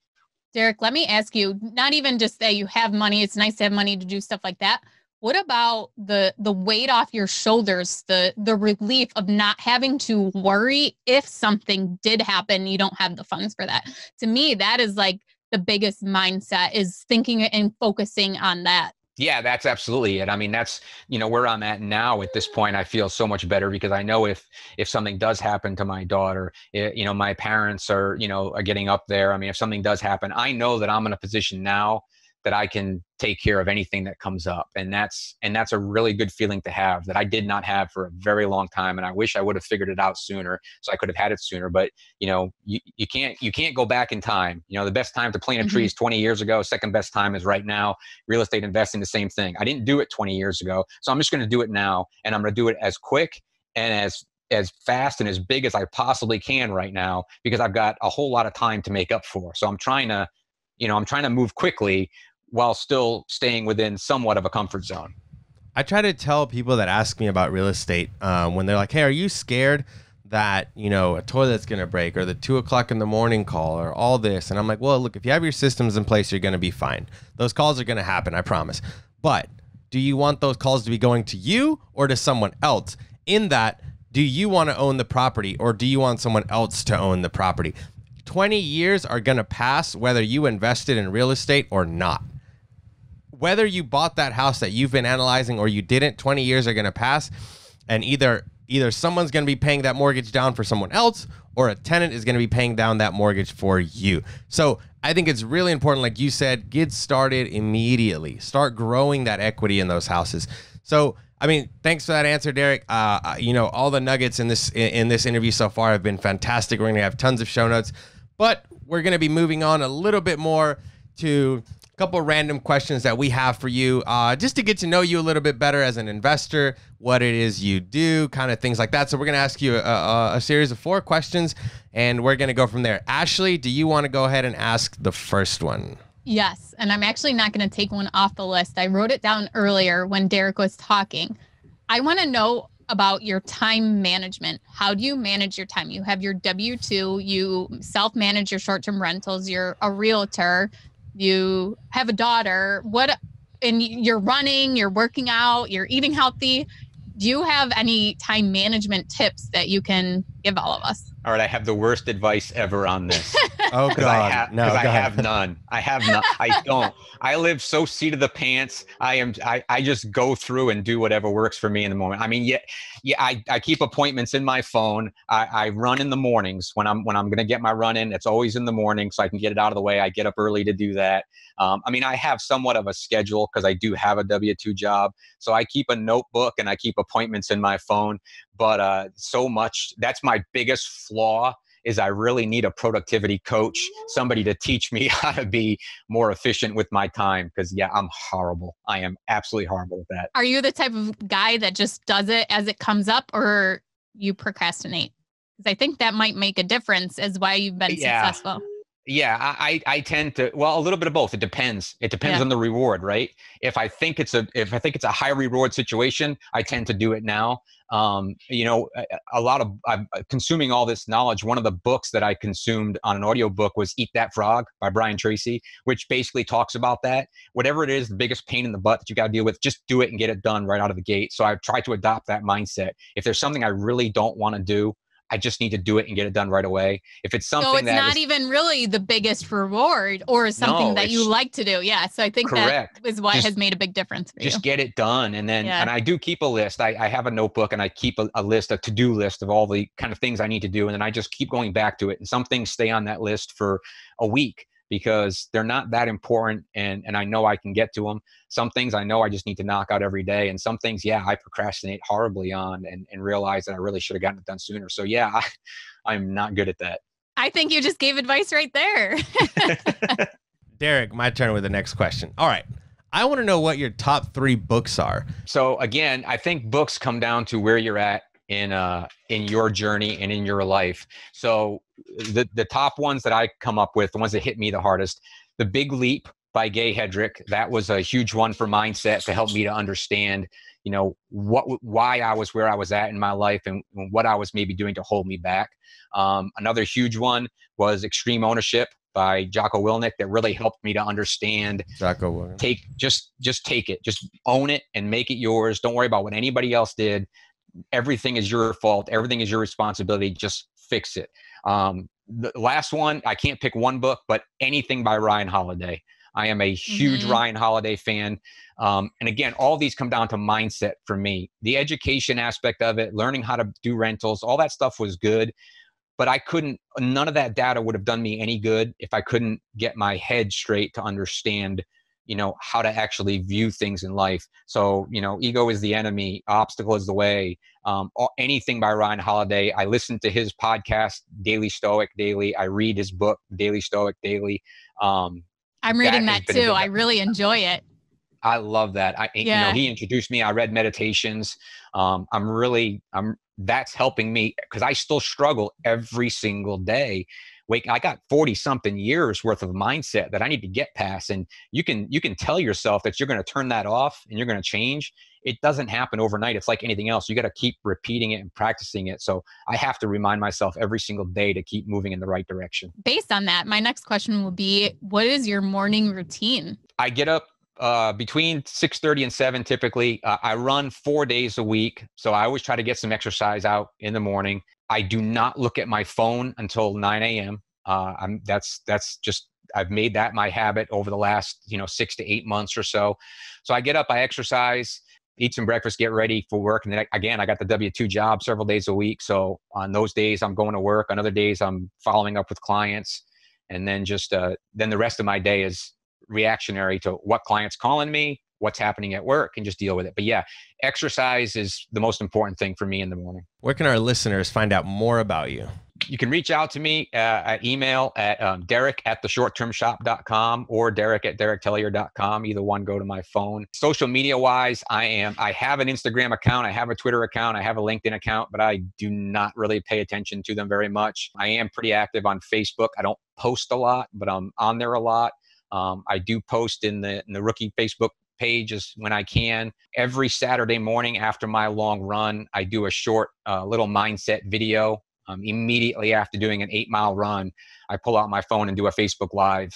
Derek, let me ask you, not even just that you have money, it's nice to have money to do stuff like that. What about the weight off your shoulders, the relief of not having to worry if something did happen, you don't have the funds for that? To me, that is the biggest mindset, is thinking and focusing on that. Yeah, that's absolutely it. I mean, that's, where I'm at now at this point. I feel so much better because I know if something does happen to my daughter, my parents are getting up there. I mean, if something does happen, I know that I'm in a position now that I can take care of anything that comes up. And that's a really good feeling to have that I did not have for a very long time. And I wish I would have figured it out sooner so I could have had it sooner. But, you can't go back in time. The best time to plant a tree is 20 years ago. Second best time is right now. Real estate investing, the same thing. I didn't do it 20 years ago. So I'm just going to do it now. And I'm going to do it as quick and as fast and as big as I possibly can right now, because I've got a whole lot of time to make up for. So I'm trying to move quickly while still staying within somewhat of a comfort zone. I try to tell people that ask me about real estate when they're like, hey, are you scared that, a toilet's going to break, or the 2:00 in the morning call, or all this? And I'm like, well, look, if you have your systems in place, you're going to be fine. Those calls are going to happen, I promise. But do you want those calls to be going to you or to someone else? In that, do you want to own the property, or do you want someone else to own the property? 20 years are going to pass whether you invested in real estate or not. Whether you bought that house that you've been analyzing or you didn't, 20 years are going to pass, and either someone's going to be paying that mortgage down for someone else, or a tenant is going to be paying down that mortgage for you. So I think it's really important, like you said, get started immediately. Start growing that equity in those houses. So, I mean, thanks for that answer, Derek. All the nuggets in this interview so far have been fantastic. We're going to have tons of show notes, but we're going to be moving on a little bit more to couple of random questions that we have for you, just to get to know you a little bit better as an investor, what it is you do, kind of things like that. So we're going to ask you a series of 4 questions, and we're going to go from there. Ashley, do you want to go ahead and ask the first one? Yes, and I'm actually not going to take one off the list. I wrote it down earlier when Derek was talking. I want to know about your time management. How do you manage your time? You have your W-2, you self-manage your short-term rentals, you're a realtor, you have a daughter, and you're running, you're working out, you're eating healthy. Do you have any time management tips that you can give all of us? All right, I have the worst advice ever on this. Oh God, Because I have none. I have none. I don't. I live so seat of the pants. I just go through and do whatever works for me in the moment. I mean, I keep appointments in my phone. I run in the mornings when I'm going to get my run in. It's always in the morning, so I can get it out of the way. I get up early to do that. I mean, I have somewhat of a schedule because I do have a W-2 job, so I keep a notebook and I keep appointments in my phone. But so much, that's my biggest flaw, is I really need a productivity coach, somebody to teach me how to be more efficient with my time. Because I'm horrible. I am absolutely horrible with that. Are you the type of guy that just does it as it comes up, or you procrastinate? Because I think that might make a difference as why you've been successful. Yeah, I tend to, well, a little bit of both. It depends. It depends on the reward, right? If I think it's a high reward situation, I tend to do it now. A lot of I'm consuming all this knowledge. One of the books that I consumed on an audiobook was Eat That Frog by Brian Tracy, which basically talks about that. Whatever it is, the biggest pain in the butt that you got to deal with, just do it and get it done right out of the gate. So I've tried to adopt that mindset. If there's something I really don't want to do, I just need to do it and get it done right away. If it's something it's not even really the biggest reward or something that you like to do. Yeah. So I think that is why it has made a big difference for you. Just get it done. And then, and I do keep a list. I have a notebook and I keep a list, a to-do list of all the kind of things I need to do. And then I just keep going back to it. And some things stay on that list for a week, because they're not that important, and I know I can get to them. Some things I know I just need to knock out every day, and some things, I procrastinate horribly on and realize that I really should have gotten it done sooner. So I'm not good at that. I think you just gave advice right there. Derek, my turn with the next question. All right. I want to know what your top 3 books are. So again, I think books come down to where you're at in your journey and in your life. So the top ones that I come up with, the ones that hit me the hardest, The Big Leap by Gay Hedrick. That was a huge one for mindset, to help me to understand, why I was where I was at in my life and what I was maybe doing to hold me back. Another huge one was Extreme Ownership by Jocko Willink, that really helped me to understand. Jocko Willink. Just take it, just own it and make it yours. Don't worry about what anybody else did. Everything is your fault. Everything is your responsibility. Just fix it. The last one, I can't pick one book, but anything by Ryan Holiday. I am a huge Ryan Holiday fan. And again, all these come down to mindset for me. The education aspect of it, learning how to do rentals, all that stuff was good. But none of that data would have done me any good if I couldn't get my head straight to understand how to actually view things in life. So, ego is the enemy, obstacle is the way. Anything by Ryan Holiday. I listen to his podcast, Daily Stoic Daily. I read his book, Daily Stoic Daily. I'm reading that too. I really enjoy it. I love that. He introduced me. I read Meditations. That's helping me, because I still struggle every single day. I got 40 something years worth of mindset that I need to get past. And you can tell yourself that you're going to turn that off and you're going to change. It doesn't happen overnight. It's like anything else. You got to keep repeating it and practicing it. So I have to remind myself every single day to keep moving in the right direction. Based on that, my next question will be, what is your morning routine? I get up between 6:30 and 7 typically. I run 4 days a week. So I always try to get some exercise out in the morning. I do not look at my phone until 9 a.m. I've made that my habit over the last 6 to 8 months or so. So I get up, I exercise, eat some breakfast, get ready for work. And then again, I got the W-2 job several days a week. So on those days I'm going to work. On other days I'm following up with clients. And then then the rest of my day is reactionary to what client's calling me, what's happening at work, and just deal with it. But exercise is the most important thing for me in the morning. Where can our listeners find out more about you? You can reach out to me at email at Derek@theshorttermshop.com or Derek@DerekTellier.com. Either one, go to my phone. Social media wise, I have an Instagram account. I have a Twitter account. I have a LinkedIn account, but I do not really pay attention to them very much. I am pretty active on Facebook. I don't post a lot, but I'm on there a lot. I do post in the rookie Facebook pages when I can. Every Saturday morning after my long run, I do a short little mindset video. Immediately after doing an 8-mile run, I pull out my phone and do a Facebook Live,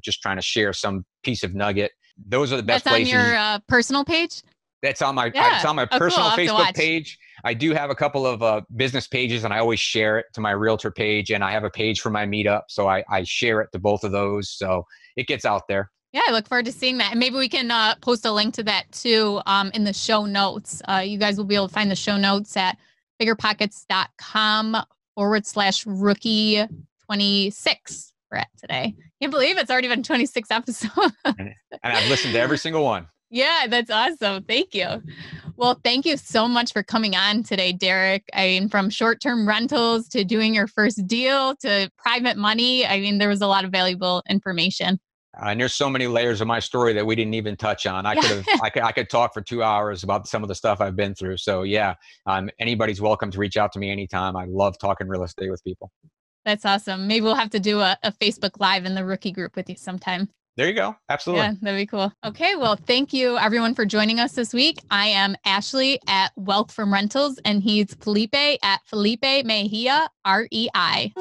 just trying to share some piece of nugget. Those are the best places. That's on your personal page? That's on my Yeah. it's on my Oh, cool. personal I'll have to Facebook watch. page. I do have a couple of business pages, and I always share it to my realtor page, and I have a page for my meetup, so I share it to both of those, so it gets out there. Yeah, I look forward to seeing that. And maybe we can post a link to that too in the show notes. You guys will be able to find the show notes at BiggerPockets.com/rookie 26 we're at today. Can't believe it's already been 26 episodes. And I've listened to every single one. Yeah, that's awesome. Thank you. Well, thank you so much for coming on today, Derek. I mean, from short-term rentals to doing your first deal to private money. I mean, there was a lot of valuable information. And there's so many layers of my story that we didn't even touch on. I could talk for 2 hours about some of the stuff I've been through. So yeah, anybody's welcome to reach out to me anytime. I love talking real estate with people. That's awesome. Maybe we'll have to do a Facebook Live in the rookie group with you sometime. There you go. Absolutely. Yeah, that'd be cool. Okay, well, thank you everyone for joining us this week. I am Ashley at Wealth from Rentals, and he's Felipe at Felipe Mejia, REI.